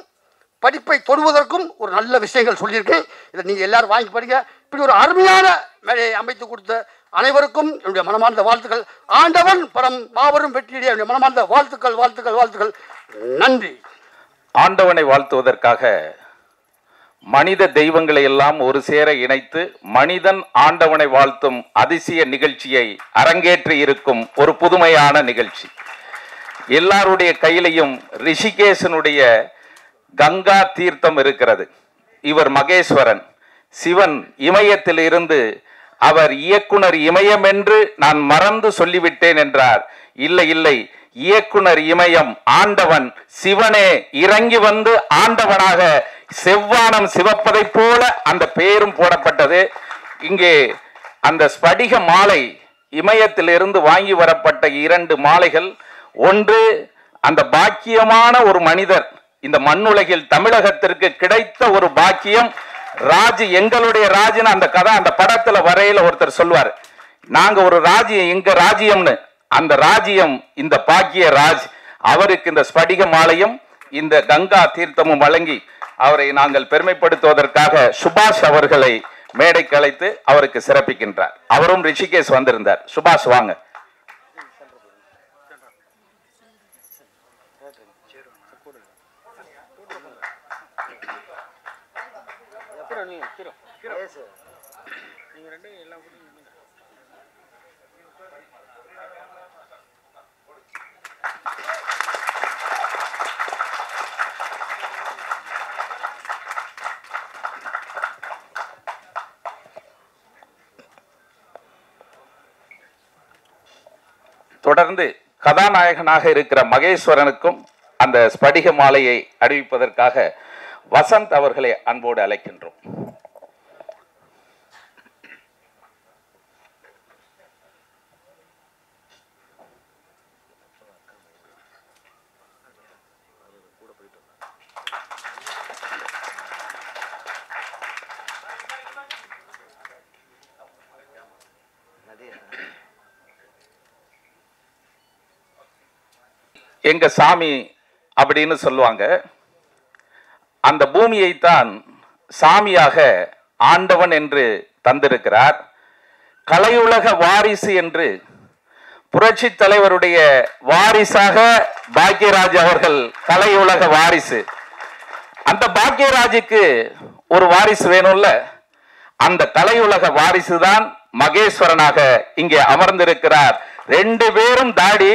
படிப்பை தொடுவதற்கும் ஒரு நல்ல விஷயங்கள் சொல்லியிருக்கேன். இதை நீங்கள் எல்லாரும் வாங்கி படிங்க. இப்படி ஒரு அருமையான மேடையை அமைத்து கொடுத்த அனைவருக்கும் என்னுடைய மனமார்ந்த வாழ்த்துக்கள். ஆண்டவன் படம் மாபெரும் வெற்றியடைய என்னுடைய மனமார்ந்த வாழ்த்துக்கள் வாழ்த்துக்கள் வாழ்த்துக்கள். நன்றி. ஆண்டவனை வாழ்த்துவதற்காக மனித தெய்வங்களை எல்லாம் ஒரு சேர இணைத்து மனிதன் ஆண்டவனை வாழ்த்தும் அதிசய நிகழ்ச்சியை அரங்கேற்றி இருக்கும் ஒரு புதுமையான நிகழ்ச்சி. எல்லாருடைய கையிலையும் ரிஷிகேசனுடைய கங்கா தீர்த்தம் இருக்கிறது. இவர் மகேஸ்வரன், சிவன் இமயத்தில் இருந்து அவர் இயக்குனர் இமயம் என்று நான் மறந்து சொல்லிவிட்டேன் என்றார். இல்லை இல்லை, இயக்குனர் இமயம் ஆண்டவன் சிவனே இறங்கி வந்து ஆண்டவனாக செவ்வானம் சிவப்பதை போல அந்த பெயரும் போடப்பட்டது. இங்கே அந்த ஸ்படிக மாலை இமயத்திலிருந்து வாங்கி வரப்பட்ட 2 மாலைகள். ஒன்று அந்த பாக்கியமான ஒரு மனிதர் இந்த மண்ணுலகில் தமிழகத்திற்கு கிடைத்த ஒரு பாக்கியம். ராஜ் எங்களுடைய ராஜ்னு அந்த கதை அந்த படத்துல வரையில ஒருத்தர் சொல்வார், நாங்க ஒரு ராஜ்யம் எங்க ராஜ்யம்னு. அந்த ராஜ்யம் இந்த பாக்கிய ராஜ். அவருக்கு இந்த ஸ்படிக மாலையும் இந்த கங்கா தீர்த்தமும் வழங்கி அவரை நாங்கள் பெருமைப்படுத்துவதற்காக சுபாஷ் அவர்களை மேடைக்கு அழைத்து அவருக்கு சிறப்பிக்கின்றார். அவரும் ரிஷிகேஷ் வந்திருந்தார். சுபாஷ் வாங்க. தொடர்ந்து கதாநாயகனாக இருக்கிற மகேஸ்வரனுக்கும் அந்த ஸ்படிக மாலையை அணிவிப்பதற்காக வசந்த் அவர்களை அன்போடு அழைக்கின்றோம். எங்க சாமி அப்படின்னு சொல்லுவாங்க. அந்த பூமியைத்தான் சாமியாக ஆண்டவன் என்று தந்திருக்கிறார். கலையுலக வாரிசு என்று புரட்சி தலைவருடைய வாரிசாக பாக்யராஜ் அவர்கள் கலையுலக வாரிசு. அந்த பாக்யராஜுக்கு ஒரு வாரிசு வேணும்ல, அந்த கலையுலக வாரிசு தான் மகேஸ்வரனாக இங்கே அமர்ந்திருக்கிறார். 2 பேரும் தாடி,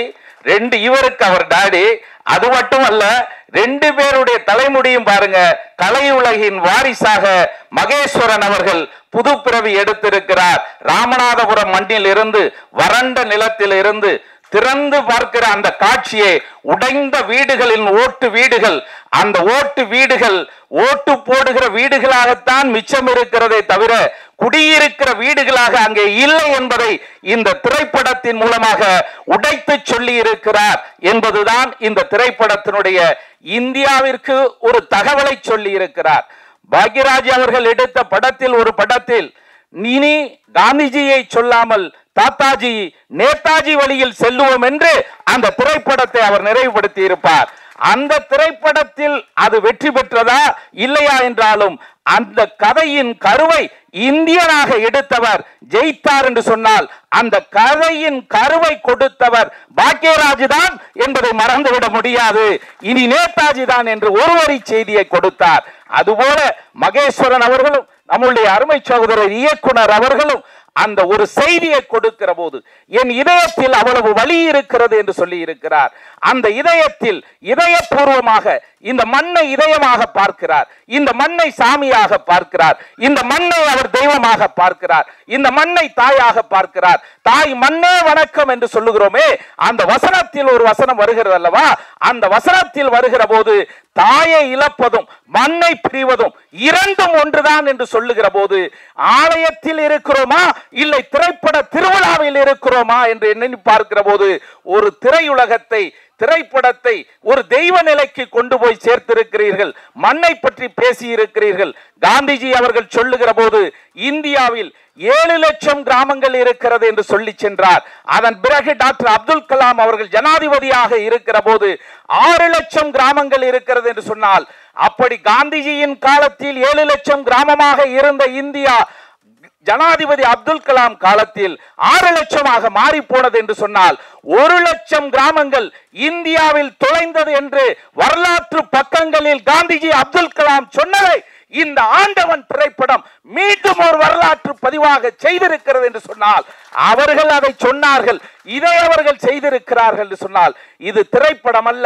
2 இவருக்கு அவர் டாடி. அது மட்டும் அல்ல, 2 பேருடைய தலைமுடியும் பாருங்க. கலையுலகின் வாரிசாக மகேஸ்வரன் அவர்கள் புது பிறவி எடுத்திருக்கிறார். ராமநாதபுரம் மண்ணில் இருந்து, வறண்ட நிலத்தில் இருந்து திறந்து பார்க்கிற அந்த காட்சியை, உடைந்த வீடுகளின் ஓட்டு வீடுகள், அந்த ஓட்டு வீடுகள் ஓட்டு போடுகிற வீடுகளாகத்தான் மிச்சம் இருக்கிறதே தவிர குடியிருக்கிற வீடுகளாக அங்கே இல்லை என்பதை இந்த திரைப்படத்தின் மூலமாக உடைத்து சொல்லி இருக்கிறார் என்பதுதான் இந்த திரைப்படத்தினுடைய இந்தியாவிற்கு ஒரு தகவலை சொல்லி இருக்கிறார். பாக்யராஜ் அவர்கள் எடுத்த படத்தில், ஒரு படத்தில் இனி காந்திஜியை சொல்லாமல் தாத்தாஜி நேதாஜி வழியில் செல்லுவோம் என்று அந்த திரைப்படத்தை அவர் நிறைவுபடுத்தி இருப்பார். அந்த திரைப்படத்தில் அது வெற்றி பெற்றதா இல்லையா என்றாலும் அந்த கதையின் கருவை இந்தியனாக எடுத்தவர் ஜெயித்தார் என்று சொன்னால் அந்த கதையின் கருவை கொடுத்தவர் பாக்யராஜ் தான் என்பதை மறந்துவிட முடியாது. இனி நேதாஜி தான் என்று ஒரு வரி செய்தியை கொடுத்தார். அதுபோல மகேஸ்வரன் அவர்களும், நம்முடைய அருமை சகோதரர் இயக்குனர் அவர்களும் அந்த ஒரு செய்தியை கொடுக்கிற போது என் இதயத்தில் அவ்வளவு வலி இருக்கிறது என்று சொல்லி இருக்கிறார். அந்த இதயத்தில் இதயபூர்வமாக இந்த மண்ணை இதயமாக பார்க்கிறார், இந்த மண்ணை சாமியாக பார்க்கிறார், இந்த மண்ணை அவர் தெய்வமாக பார்க்கிறார், இந்த மண்ணை தாயாக பார்க்கிறார். தாய் மண்ணே வணக்கம் என்று சொல்லுகிறோமே, அந்த வசனத்தில் ஒரு வசனம் வருகிறது அல்லவா, அந்த வசனத்தில் வருகிற போது தாயை இழப்பதும் மண்ணை பிரிவதும் இரண்டும் ஒன்றுதான் என்று சொல்லுகிற போது ஆலயத்தில் இருக்கிறோமா இல்லை திரைப்பட திருவிழாவில் இருக்கிறோமா என்று எண்ணி பார்க்கிற போது ஒரு திரையுலகத்தை, திரைப்படத்தை ஒரு தெய்வ நிலைக்கு கொண்டு போய் சேர்த்திருக்கிறீர்கள். மண்ணை பற்றி பேசி இருக்கிறீர்கள். காந்திஜி அவர்கள் சொல்லுகிற போது இந்தியாவில் 7 லட்சம் கிராமங்கள் இருக்கிறது என்று சொல்லி சென்றார். அதன் பிறகு டாக்டர் அப்துல் கலாம் அவர்கள் ஜனாதிபதியாக இருக்கிற போது 6 லட்சம் கிராமங்கள் இருக்கிறது என்று சொன்னால், அப்படி காந்திஜியின் காலத்தில் 7 லட்சம் கிராமமாக இருந்த இந்தியா ஜனாதிபதி அப்துல் கலாம் காலத்தில் 6 லட்சமாக மாறி போனது என்று சொன்னால் 1 லட்சம் கிராமங்கள் இந்தியாவில் தொலைந்தது என்று வரலாற்று பக்கங்களில் காந்திஜி அப்துல் கலாம் சொன்னதை இந்த ஆண்டவன் திரைப்படம் மீண்டும் ஒரு வரலாற்று பதிவாக செய்திருக்கிறது என்று சொன்னால், அவர்கள் அதை சொன்னார்கள், இதை அவர்கள் செய்திருக்கிறார்கள் என்று சொன்னால் இது திரைப்படம் அல்ல,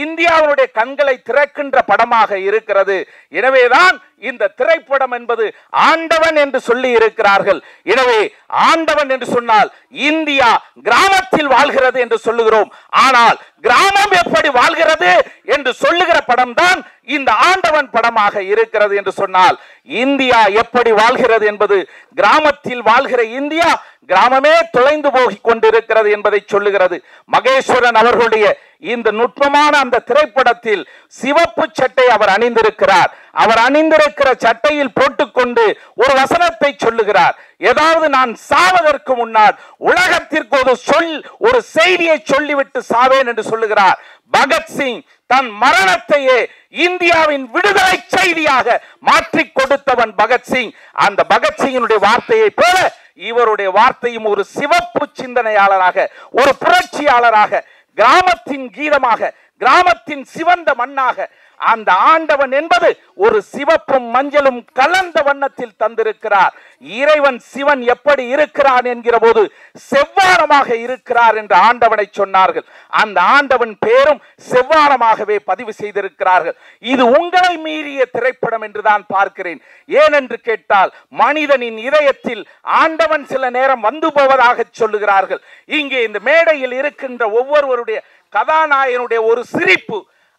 இந்தியாவுடைய கண்களை திறக்கின்ற படமாக இருக்கிறது. எனவேதான் இந்த திரைப்படம் என்பது ஆண்டவன் என்று சொல்லி இருக்கிறார்கள். எனவே ஆண்டவன் என்று சொன்னால் இந்தியா கிராமத்தில் வாழ்கிறது என்று சொல்லுகிறோம். ஆனால் கிராமம் எப்படி வாழ்கிறது என்று சொல்லுகிற படம் தான் இந்த ஆண்டவன் படமாக இருக்கிறது என்று சொன்னால், இந்தியா எப்படி வாழ்கிறது என்பது, கிராமத்தில் வாழ்கிற இந்தியா கிராமமே தொலைந்து போகிக் கொண்டிருக்கிறது என்பதை சொல்லுகிறது. மகேஸ்வரன் அவர்களுடைய இந்த நுட்பமான அந்த திரைப்படத்தில் சிவப்பு சட்டை அவர் அணிந்திருக்கிறார். அவர் அணிந்திருக்கிற சட்டையில் போட்டுக்கொண்டு ஒரு வசனத்தை சொல்லுகிறார். ஏதாவது நான் சாவதற்கு முன்னால் உலகத்திற்கு ஒரு செய்தியை சொல்லிவிட்டு சாவேன் என்று சொல்லுகிறார். பகத்சிங் தன் மரணத்தையே இந்தியாவின் விடுதலை செய்தியாக மாற்றி கொடுத்தவன் பகத்சிங். அந்த பகத்சிங்கினுடைய வார்த்தையை போல இவருடைய வார்த்தையும் ஒரு சிவப்பு சிந்தனையாளராக, ஒரு புரட்சியாளராக, கிராமத்தின் கீதமாக, கிராமத்தின் சிவந்த மண்ணாக அந்த ஆண்டவன் என்பது ஒரு சிவப்பும் மஞ்சளும் கலந்த வண்ணத்தில் தந்திருக்கிறார். இறைவன் சிவன் எப்படி இருக்கிறான் என்கிற போது செவ்வானமாக இருக்கிறார் என்று ஆண்டவனை சொன்னார்கள். அந்த ஆண்டவன் பேரும் செவ்வானமாகவே பதிவு செய்திருக்கிறார்கள். இது உங்களை மீறிய திரைப்படம் என்றுதான் பார்க்கிறேன். ஏனென்று கேட்டால் மனிதனின் இதயத்தில் ஆண்டவன் சில நேரம் வந்து போவதாக சொல்லுகிறார்கள். இங்கே இந்த மேடையில் இருக்கின்ற ஒவ்வொருவருடைய கதாநாயகனுடைய ஒரு சிரிப்பு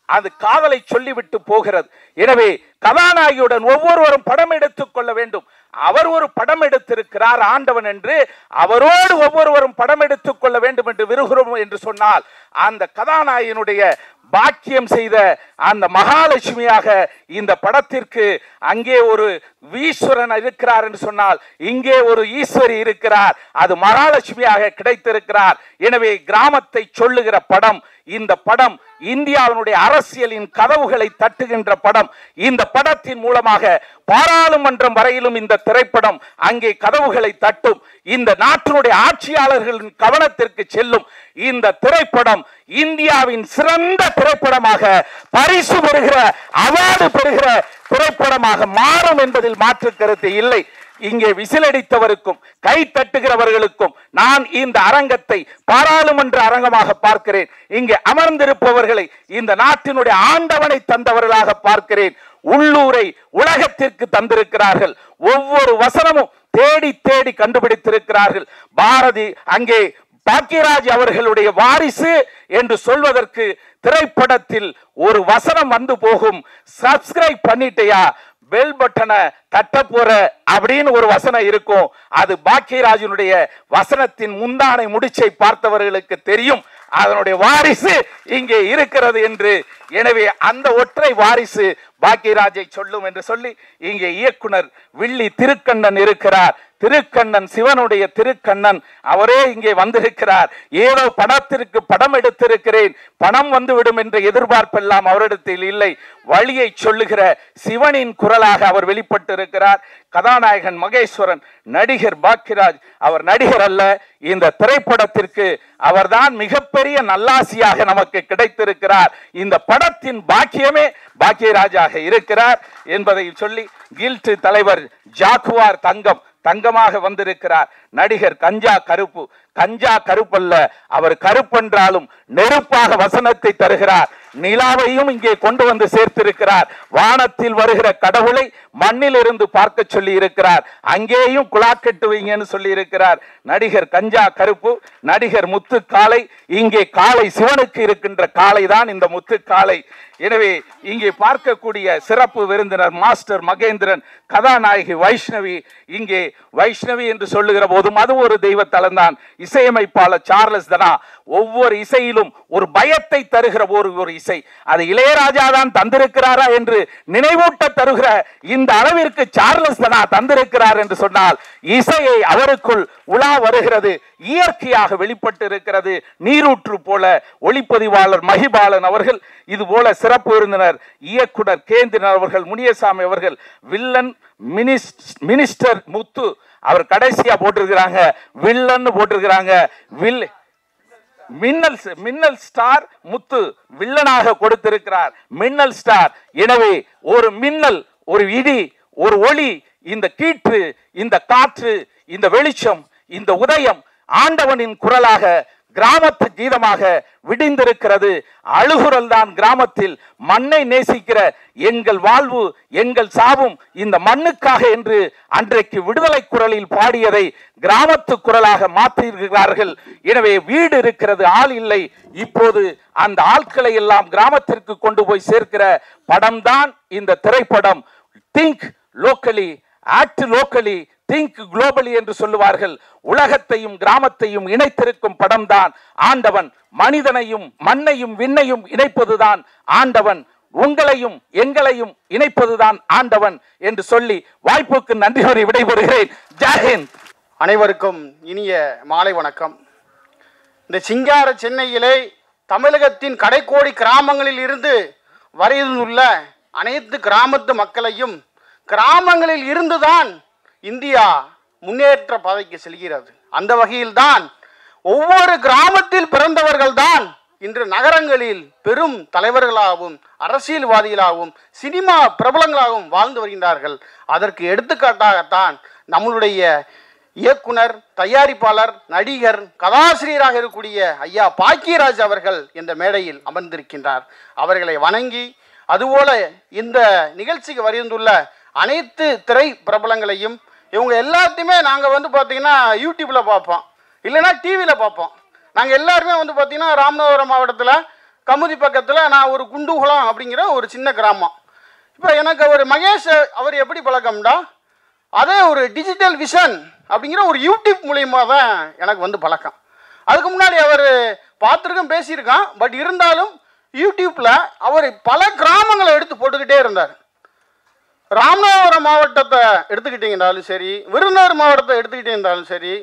அது காதலை சொல்லிவிட்டு போகிறது. எனவே கதாநாயகியுடன் ஒவ்வொருவரும் படம் எடுத்துக் கொள்ள வேண்டும். அவர் ஒரு படம் எடுத்திருக்கிறார் ஆண்டவன் என்று, அவரோடு ஒவ்வொருவரும் படம் எடுத்துக் கொள்ள வேண்டும் என்று விரும்புகிறோம் என்று சொன்னால் அந்த கதாநாயகனுடைய பாக்கியம் செய்த அந்த மகாலட்சுமியாக இந்த படத்திற்கு அங்கே ஒரு ஈஸ்வரன் இருக்கிறார் என்று சொன்னால் இங்கே ஒரு ஈஸ்வரி இருக்கிறார். அது மகாலட்சுமியாக கிடைத்திருக்கிறார். எனவே கிராமத்தை சொல்லுகிற படம் இந்த படம். இந்தியாவினுடைய அரசியலின் கதவுகளை தட்டுகின்ற படம். இந்த படத்தின் மூலமாக பாராளுமன்றம் வரையிலும் இந்த திரைப்படம் அங்கே கதவுகளை தட்டும். இந்த நாட்டினுடைய ஆட்சியாளர்களின் கவனத்திற்கு செல்லும். இந்த திரைப்படம் இந்தியாவின் சிறந்த திரைப்படமாக, பரிசு பெறுகிற, அவார்டு பெறுகிற திரைப்படமாக மாறும் என்பதில் மாற்று கருத்து இல்லை. இங்கே விசிலடித்தவருக்கும் கை தட்டுகிறவர்களுக்கும் நான் இந்த அரங்கத்தை பாராளுமன்ற அரங்கமாக பார்க்கிறேன். இங்கே அமர்ந்திருப்பவர்களை இந்த நாட்டினுடைய ஆண்டவனை தந்தவர்களாக பார்க்கிறேன். உள்ளூரை உலகத்திற்கு தந்திருக்கிறார்கள். ஒவ்வொரு வசனமும் தேடி தேடி கண்டுபிடித்திருக்கிறார்கள். பாரதி அங்கே பாக்கியராஜ் அவர்களுடைய வாரிசு என்று சொல்வதற்கு திரைப்படத்தில் ஒரு வசனம் வந்து போகும். சப்ஸ்கிரைப் பண்ணிட்டியா, பெல் பட்டனை தட்ட போற அப்படின்னு ஒரு வசனம் இருக்கும். அது பாக்கியராஜனுடைய வசனத்தின் முந்தானை முடிச்சை பார்த்தவர்களுக்கு தெரியும் அதனுடைய வாரிசு இங்கே இருக்கிறது என்று. எனவே அந்த ஒற்றை வாரிசு பாக்கியராஜை சொல்லும் என்று சொல்லி இங்கே இயக்குனர் வில்லி திருக்கண்ணன் இருக்கிறார். திருக்கண்ணன் சிவனுடைய திருக்கண்ணன் அவரே இங்கே வந்திருக்கிறார். ஏதோ படத்திற்கு படம் எடுத்திருக்கிறேன், பணம் வந்துவிடும் என்ற எதிர்பார்ப்பெல்லாம் அவரிடத்தில் இல்லை. வழியை சொல்லுகிற சிவனின் குரலாக அவர் வெளிப்பட்டு இருக்கிறார். கதாநாயகன் மகேஸ்வரன், நடிகர் பாக்கியராஜ். அவர் நடிகர் அல்ல, இந்த திரைப்படத்திற்கு அவர்தான் மிகப்பெரிய நல்லாசியாக நமக்கு கிடைத்திருக்கிறார். இந்த படத்தின் பாக்கியமே பாக்கியராஜாக இருக்கிறார் என்பதை சொல்லி கில்ட் தலைவர் ஜாக்குவார் தங்கமாக வந்திருக்கிறார். நடிகர் கஞ்சா கருப்பு. கஞ்சா கருப்பல்ல, அவர் கருப்பென்றாலும் நெருப்பாக வசனத்தை தருகிறார். நிலாவையும் இங்கே கொண்டு வந்து சேர்த்திருக்கிறார். வானத்தில் வருகிற கடவுளை மண்ணில் இருந்து பார்க்க சொல்லி இருக்கிறார். அங்கேயும் குழாக்கெட்டு வைங்கன்னு சொல்லி இருக்கிறார். நடிகர் கஞ்சா கருப்பு, நடிகர் முத்து காளை. இங்கே காளை சிவனுக்கு இருக்கின்ற காளை தான் இந்த முத்து காளை. எனவே இங்கே பார்க்கக்கூடிய சிறப்பு விருந்தினர் மாஸ்டர் மகேந்திரன், கதாநாயகி வைஷ்ணவி. இங்கே வைஷ்ணவி என்று சொல்லுகிற போதும் அது ஒரு தெய்வ தலம்தான். இசையமைப்பாளர் சார்லஸ் தனா. ஒவ்வொரு இசையிலும் ஒரு பயத்தை தருகிற ஒரு இசை. அது இளையராஜா தான் தந்திருக்கிறாரா என்று நினைவூட்ட தருகிற இந்த அளவிற்கு சார்லஸ் தனா தந்திருக்கிறார் என்று சொன்னால் இசையை அவருக்குள் உலா வருகிறது, இயற்கையாக வெளிப்பட்டு இருக்கிறது. நீரூற்று போல ஒளிப்பதிவாளர் மகிபாலன் அவர்கள், இது போல சிறப்பு விருந்தினர் இயக்குனர் கேந்திரன் அவர்கள், முனியசாமி அவர்கள், வில்லன் மினிஸ்டர் முத்து. அவர் கடைசியா போட்டிருக்கிறாங்க வில்லன் போட்டிருக்கிறாங்க. மின்னல் ஸ்டார் முத்து வில்லனாக கொடுத்திருக்கிறார். மின்னல் ஸ்டார். எனவே ஒரு மின்னல், ஒரு இடி, ஒரு ஒளி, இந்த கீற்று, இந்த காற்று, இந்த வெளிச்சம், இந்த உதயம் ஆண்டவனின் குரலாக, கிராமத்து கீதமாக விடிந்திருக்கிறது. அழுகுரல் தான் கிராமத்தில். மண்ணை நேசிக்கிற எங்கள் வாழ்வு எங்கள் சாவும் இந்த மண்ணுக்காக என்று அன்றைக்கு விடுதலை குரலில் பாடியதை கிராமத்து குரலாக மாற்றியிருக்கிறார்கள். எனவே வீடு இருக்கிறது, ஆள் இல்லை. இப்போது அந்த ஆட்களை எல்லாம் கிராமத்திற்கு கொண்டு போய் சேர்க்கிற படம் தான் இந்த திரைப்படம். Think locally, act locally, think globally என்று சொல்லுவார்கள். உலகத்தையும் கிராமத்தையும் இணைத்திருக்கும் படம்தான் ஆண்டவன். மனிதனையும் மண்ணையும் விண்ணையும் இணைப்பதுதான் ஆண்டவன். உங்களையும் எங்களையும் இணைப்பதுதான் ஆண்டவன் என்று சொல்லி வாய்ப்புக்கு நன்றி கூறி விடைபெறுகிறேன். ஜெய்ஹிந்த். அனைவருக்கும் இனிய மாலை வணக்கம். இந்த சிங்கார சென்னையிலே தமிழகத்தின் கடைக்கோடி கிராமங்களில் இருந்து வரையுள்ள அனைத்து கிராமத்து மக்களையும், கிராமங்களில் இருந்துதான் இந்தியா முன்னேற்ற பாதைக்கு செல்கிறது. அந்த வகையில்தான் ஒவ்வொரு கிராமத்தில் பிறந்தவர்கள் தான் இன்று நகரங்களில் பெரும் தலைவர்களாகவும் அரசியல்வாதிகளாகவும் சினிமா பிரபலங்களாகவும் வாழ்ந்து வருகின்றார்கள். அதற்கு எடுத்துக்காட்டாகத்தான் நம்மளுடைய இயக்குனர், தயாரிப்பாளர், நடிகர், கதாசிரியராக இருக்கக்கூடிய ஐயா பாக்கியராஜ் அவர்கள் இந்த மேடையில் அமர்ந்திருக்கின்றார். அவர்களை வணங்கி, அதுபோல இந்த நிகழ்ச்சிக்கு வருந்துள்ள அனைத்து திரை பிரபலங்களையும், இவங்க எல்லாத்தையுமே நாங்கள் பார்த்தீங்கன்னா யூடியூப்பில் பார்ப்போம், இல்லைன்னா டிவியில் பார்ப்போம். நாங்கள் எல்லாருமே பார்த்தீங்கன்னா ராமநாதபுரம் மாவட்டத்தில் கமுதி பக்கத்தில் நான் ஒரு குண்டுகுளம் அப்படிங்கிற ஒரு சின்ன கிராமம். இப்போ எனக்கு ஒரு மகேஷ் அவர் எப்படி பழக்கம்டா, அதே ஒரு டிஜிட்டல் விஷன் அப்படிங்கிற ஒரு யூடியூப் மூலியமாக தான் எனக்கு பழக்கம். அதுக்கு முன்னாடி அவர் பார்த்துருக்கோம், பேசியிருக்கான். பட் இருந்தாலும் யூடியூப்பில் அவர் பல கிராமங்களை எடுத்து போட்டுக்கிட்டே இருந்தார். ராமநாதபுரம் மாவட்டத்தை எடுத்துக்கிட்டீங்கன்னாலும் சரி, விருதுநகர் மாவட்டத்தை எடுத்துக்கிட்டே இருந்தாலும் சரி,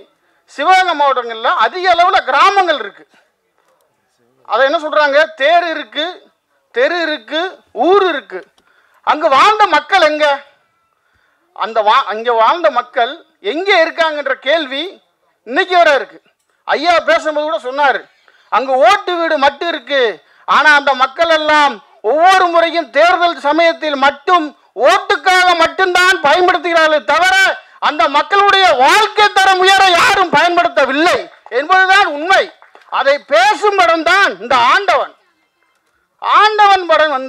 சிவகங்கை மாவட்டங்களில் அதிக அளவில் கிராமங்கள் இருக்குது. அதை என்ன சொல்கிறாங்க, தேர் இருக்குது, தெரு இருக்குது, ஊர் இருக்குது. அங்கே வாழ்ந்த மக்கள் எங்கே, அங்கே வாழ்ந்த மக்கள் எங்கே இருக்காங்கன்ற கேள்வி இன்னைக்கு வர இருக்குது. ஐயா பேசும்போது கூட சொன்னார், அங்கே ஓட்டு வீடு மட்டும் இருக்குது. ஆனால் அந்த மக்கள் எல்லாம் ஒவ்வொரு முறையும் தேர்தல் சமயத்தில் மட்டும் ஓட்டுக்காக மட்டும்தான் பயன்படுத்துகிறார்களே தவிர அந்த மக்களுடைய வாழ்க்கை தரம் உயர யாரும் பயன்படுத்தவில்லை என்பதுதான் உண்மை. அதை பேசும் படம் தான் இந்த ஆண்டவன். ஆண்டவன் படம்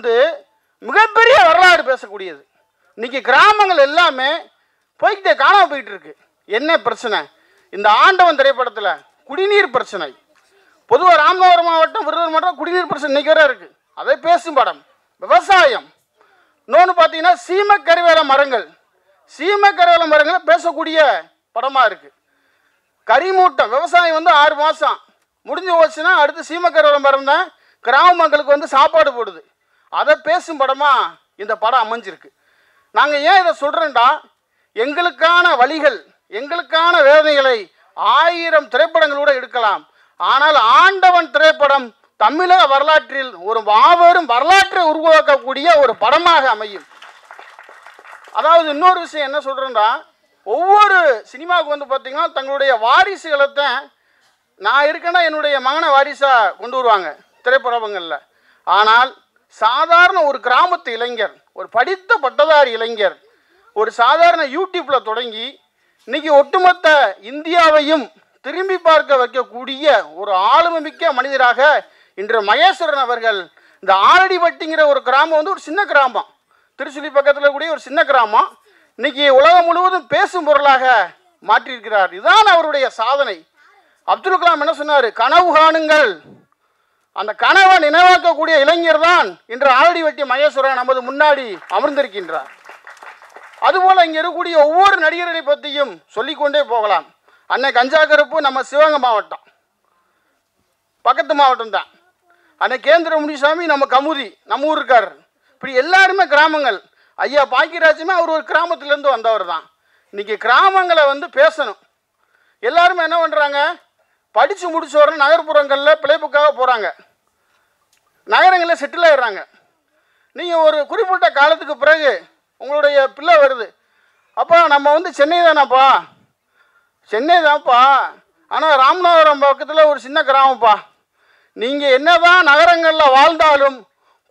மிகப்பெரிய வரலாறு பேசக்கூடியது. இன்னைக்கு கிராமங்கள் எல்லாமே போய்கிட்டே காணாம போயிட்டு இருக்கு. என்ன பிரச்சனை? இந்த ஆண்டவன் திரைப்படத்தில் குடிநீர் பிரச்சனை. பொதுவாக ராமநாதபுரம் மாவட்டம், விருதுநகர் மாவட்டம் குடிநீர் பிரச்சனை இன்னைக்கு வரை இருக்கு. அதை பேசும் படம். விவசாயம். இன்னொன்று பார்த்தீங்கன்னா சீமக்கருவேல மரங்கள். சீமக்கருவேல மரங்களை பேசக்கூடிய படமாக இருக்குது. கரிமூட்டம். விவசாயம் 6 மாதம் முடிஞ்சு போச்சுன்னா அடுத்து சீமக்கருவேல மரம் தான் கிராம மக்களுக்கு சாப்பாடு போடுது. அதை பேசும் படமாக இந்த படம் அமைஞ்சிருக்கு. நாங்கள் ஏன் இதை சொல்கிறோம்டா, எங்களுக்கான வழிகள், எங்களுக்கான வேதனைகளை 1000 திரைப்படங்களோடு எடுக்கலாம். ஆனால் ஆண்டவன் திரைப்படம் தமிழக வரலாற்றில் ஒரு மாபெரும் வரலாற்றை உருவாக்கக்கூடிய ஒரு படமாக அமையும். அதாவது இன்னொரு விஷயம் என்ன சொல்கிறேன்டா, ஒவ்வொரு சினிமாவுக்கு பார்த்தீங்கன்னா தங்களுடைய வாரிசுகளை தான், நான் இருக்கேன்னா என்னுடைய மகனை வாரிசாக கொண்டு வருவாங்க திரைப்படங்களில். ஆனால் சாதாரண ஒரு கிராமத்து இளைஞர், ஒரு படித்த பட்டதாரி இளைஞர், ஒரு சாதாரண யூடியூப்பில் தொடங்கி இன்னைக்கு ஒட்டுமொத்த இந்தியாவையும் திரும்பி பார்க்க வைக்கக்கூடிய ஒரு ஆளுமை மிக்க மனிதராக இன்று மகேஸ்வரன் அவர்கள் இந்த ஆலடிப்பட்டிங்கிற ஒரு கிராமம் ஒரு சின்ன கிராமம், திருச்சுழி பக்கத்தில் கூடிய ஒரு சின்ன கிராமம், இன்னைக்கு உலகம் முழுவதும் பேசும் பொருளாக மாற்றியிருக்கிறார். இதுதான் அவருடைய சாதனை. அப்துல் கலாம் என்ன சொன்னார், கனவு காணுங்கள். அந்த கனவை நினைவாக்கக்கூடிய இளைஞர் தான் இன்று ஆலடிப்பட்டி மகேஸ்வரன் நமது முன்னாடி அமர்ந்திருக்கின்றார். அதுபோல் இங்கே இருக்கக்கூடிய ஒவ்வொரு நடிகர்களை பற்றியும் சொல்லிக்கொண்டே போகலாம். அன்னை கஞ்சா கருப்பு நம்ம சிவகங்கை மாவட்டம், பக்கத்து மாவட்டம் தான். அன்னை கேந்திர முனிசாமி நம்ம கமுதி, நம்ம ஊர் இருக்கார். இப்படி எல்லாருமே கிராமங்கள். ஐயா பாக்கியராஜுமே அவர் ஒரு கிராமத்திலேருந்து வந்தவர் தான். இன்றைக்கி கிராமங்களை பேசணும். எல்லாருமே என்ன பண்ணுறாங்க, படித்து முடிச்ச உடனே நகர்ப்புறங்களில் பிழைப்புக்காக போகிறாங்க, நகரங்களில் செட்டில் ஆகிடுறாங்க. நீங்கள் ஒரு குறிப்பிட்ட காலத்துக்கு பிறகு உங்களுடைய பிள்ளை வருது, அப்போ நம்ம சென்னை தானப்பா, சென்னை தான்ப்பா, ஆனால் ராமநாதபுரம் பக்கத்தில் ஒரு சின்ன கிராமப்பா. நீங்கள் என்ன தான் நகரங்களில் வாழ்ந்தாலும்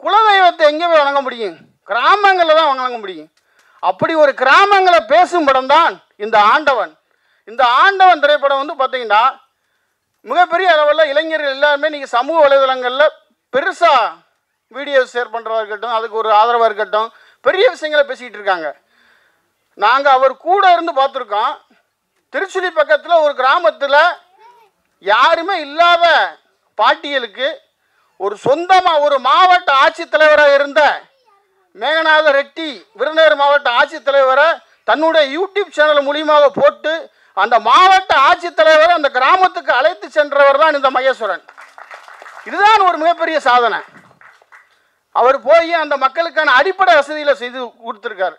குலதெய்வத்தை எங்கே போய் வணங்க முடியும்? கிராமங்களில் தான் வணங்க முடியும். அப்படி ஒரு கிராமங்களை பேசும் படம் தான் இந்த ஆண்டவன். இந்த ஆண்டவன் திரைப்படம் பார்த்தீங்கன்னா மிகப்பெரிய அளவில் இளைஞர்கள் எல்லாருமே நீங்கள் சமூக வலைதளங்களில் பெருசாக வீடியோ ஷேர் பண்ணுறதா இருக்கட்டும், அதுக்கு ஒரு ஆதரவாக இருக்கட்டும், பெரிய விஷயங்களை பேசிக்கிட்டு இருக்காங்க. நாங்கள் அவர் கூட இருந்து பார்த்துருக்கோம். திருச்சுழி பக்கத்தில் ஒரு கிராமத்தில் யாருமே இல்லாத பாட்டியலுக்கு ஒரு சொந்தமாக ஒரு மாவட்ட ஆட்சித்தலைவராக இருந்த மேகநாத ரெட்டி, விருதுநகர் மாவட்ட ஆட்சித்தலைவரை தன்னுடைய யூடியூப் சேனல் மூலியமாக போட்டு அந்த மாவட்ட ஆட்சித்தலைவர் அந்த கிராமத்துக்கு அழைத்து சென்றவர் தான் இந்த மகேஸ்வரன். இதுதான் ஒரு மிகப்பெரிய சாதனை. அவர் போய் அந்த மக்களுக்கான அடிப்படை வசதிகளை செய்து கொடுத்துருக்காரு.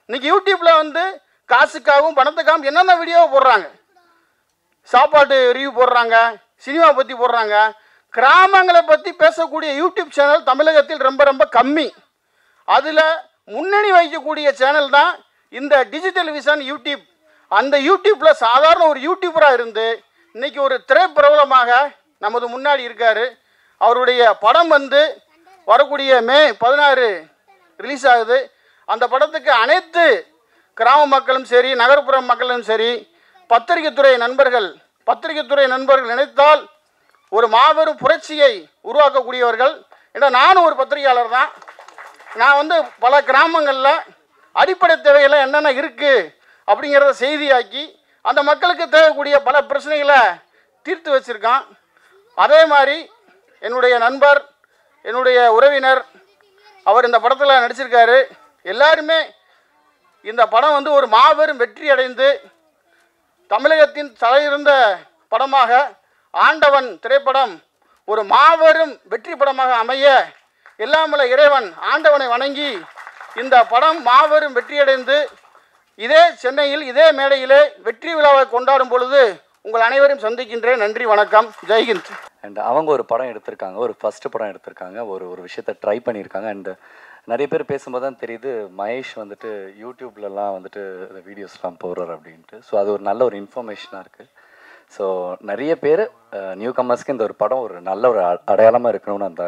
இன்னைக்கு யூடியூப்ல வந்து காசுக்காகவும் பணத்துக்காகவும் என்னென்ன வீடியோவை போடுறாங்க, சாப்பாட்டு ரிவ்யூ போடுறாங்க, சினிமா பற்றி போடுறாங்க. கிராமங்களை பற்றி பேசக்கூடிய யூடியூப் சேனல் தமிழகத்தில் ரொம்ப ரொம்ப கம்மி. அதில் முன்னணி வைக்கக்கூடிய சேனல் தான் இந்த டிஜிட்டல் விஷன் யூடியூப். அந்த யூடியூப்பில் சாதாரண ஒரு யூடியூபராக இருந்து இன்னைக்கு ஒரு திரைப்பிரபலமாக நமது முன்னாடி இருக்கார். அவருடைய படம் வந்து வரக்கூடிய மே 16 ரிலீஸ் ஆகுது. அந்த படத்துக்கு அனைத்து கிராம மக்களும் சரி, நகர்ப்புற மக்களும் சரி, பத்திரிகைத்துறை நண்பர்கள் நினைத்தால் ஒரு மாபெரும் புரட்சியை உருவாக்கக்கூடியவர்கள். ஏன்னா நானும் ஒரு பத்திரிகையாளர் தான். நான் வந்து பல கிராமங்களில் அடிப்படை தேவைகள் என்னென்ன இருக்குது அப்படிங்கிறத செய்தியாக்கி அந்த மக்களுக்கு தேவைக்கூடிய பல பிரச்சனைகளை தீர்த்து வச்சுருக்கான். அதே மாதிரி என்னுடைய நண்பர், என்னுடைய உறவினர், அவர் இந்த படத்தில் நடிச்சிருக்காரு. எல்லாருமே இந்த படம் வந்து ஒரு மாபெரும் வெற்றி அடைந்து தமிழகத்தின் தலையிருந்த படமாக ஆண்டவன் திரைப்படம் ஒரு மாபெரும் வெற்றி படமாக அமைய எல்லாமல்ல இறைவன் ஆண்டவனை வணங்கி இந்த படம் மாபெரும் வெற்றியடைந்து இதே சென்னையில் இதே மேடையிலே வெற்றி விழாவை கொண்டாடும் பொழுது உங்கள் அனைவரையும் சந்திக்கின்றேன். நன்றி, வணக்கம், ஜெய்ஹிந்த். அண்ட் அவங்க ஒரு படம் எடுத்திருக்காங்க, ஒரு ஃபஸ்ட்டு படம் எடுத்திருக்காங்க, ஒரு விஷயத்தை ட்ரை பண்ணியிருக்காங்க. அண்டு நிறைய பேர் பேசும்போது தான் தெரியுது மகேஷ் வந்துட்டு யூடியூப்லலாம் வந்துட்டு வீடியோஸ்லாம் போடுறார் அப்படின்ட்டு. ஸோ அது ஒரு நல்ல ஒரு இன்ஃபர்மேஷனாக இருக்குது. ஸோ நிறைய பேர் நியூ கம்மர்ஸ்க்கு இந்த ஒரு படம் ஒரு நல்ல ஒரு அடையாளமாக இருக்கணும்னு அந்த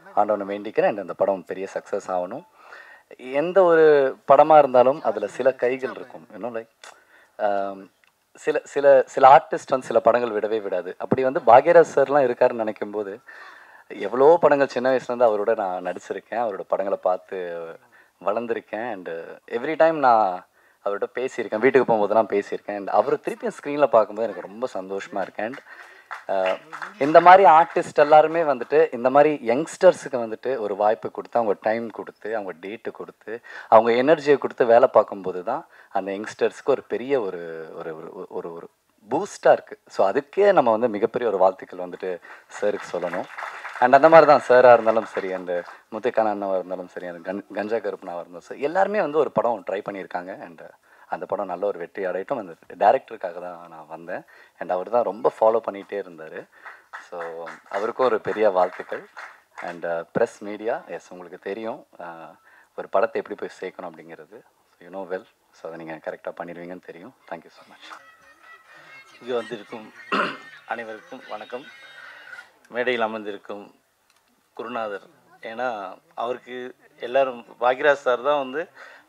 ஆண்டவனை வேண்டிக்கிறேன். அண்ட் அந்த படம் பெரிய சக்ஸஸ் ஆகணும். எந்த ஒரு படமாக இருந்தாலும் அதில் சில கைகள் இருக்கும். இன்னும் லைக் சில சில சில ஆர்டிஸ்ட் வந்து சில படங்கள் விடவே விடாது. அப்படி வந்து பாக்யராஜ் சார்லாம் இருக்காருன்னு நினைக்கும் போது எவ்வளோ படங்கள் சின்ன வயசுலேருந்து அவரோட நான் நடிச்சிருக்கேன், அவரோட படங்களை பார்த்து வளர்ந்துருக்கேன். அண்டு எவ்ரி டைம் நான் அவர்கிட்ட பேசியிருக்கேன், வீட்டுக்கு போகும்போதெல்லாம் பேசியிருக்கேன். அண்ட் அவர் திருப்பியும் ஸ்க்ரீனில் பார்க்கும்போது எனக்கு ரொம்ப சந்தோஷமாக இருக்கேன். அண்ட் இந்த மாதிரி ஆர்டிஸ்ட் எல்லாருமே வந்துட்டு இந்த மாதிரி யங்ஸ்டர்ஸுக்கு வந்துட்டு ஒரு வாய்ப்பு கொடுத்து, அவங்க டைம் கொடுத்து, அவங்க டேட்டு கொடுத்து, அவங்க எனர்ஜியை கொடுத்து வேலை பார்க்கும்போது தான் அந்த யங்ஸ்டர்ஸ்க்கு ஒரு பெரிய ஒரு ஒரு ஒரு ஒரு பூஸ்டாக இருக்குது. ஸோ அதுக்கே நம்ம வந்து மிகப்பெரிய ஒரு வாழ்த்துக்கள் வந்துட்டு சாருக்கு சொல்லணும். அண்ட் அந்த மாதிரி தான் சாராக இருந்தாலும் சரி, அந்த முத்துக்கான அண்ணாவாக இருந்தாலும் சரி, அந்த கஞ்சா கருப்பனாவாக இருந்தாலும் சரி, எல்லாருமே வந்து ஒரு படம் ட்ரை பண்ணியிருக்காங்க. அண்ட் அந்த படம் நல்ல ஒரு வெற்றி அடையட்டும். அந்த டைரக்டருக்காக தான் நான் வந்தேன். அண்ட் அவர் தான் ரொம்ப ஃபாலோ பண்ணிகிட்டே இருந்தார். ஸோ அவருக்கும் ஒரு பெரிய வாழ்த்துக்கள். அண்ட் ப்ரெஸ் மீடியா, எஸ் உங்களுக்கு தெரியும் ஒரு படத்தை எப்படி போய் சேர்க்கணும் அப்படிங்கிறது. You know well. ஸோ அதை நீங்கள் கரெக்டாக பண்ணிடுவீங்கன்னு தெரியும். Thank you so much. இங்கே வந்திருக்கும் அனைவருக்கும் வணக்கம். மேடையில் அமர்ந்திருக்கும் குருநாதர், ஏன்னா அவருக்கு எல்லாரும் பாக்யராஜ் சார் தான் வந்து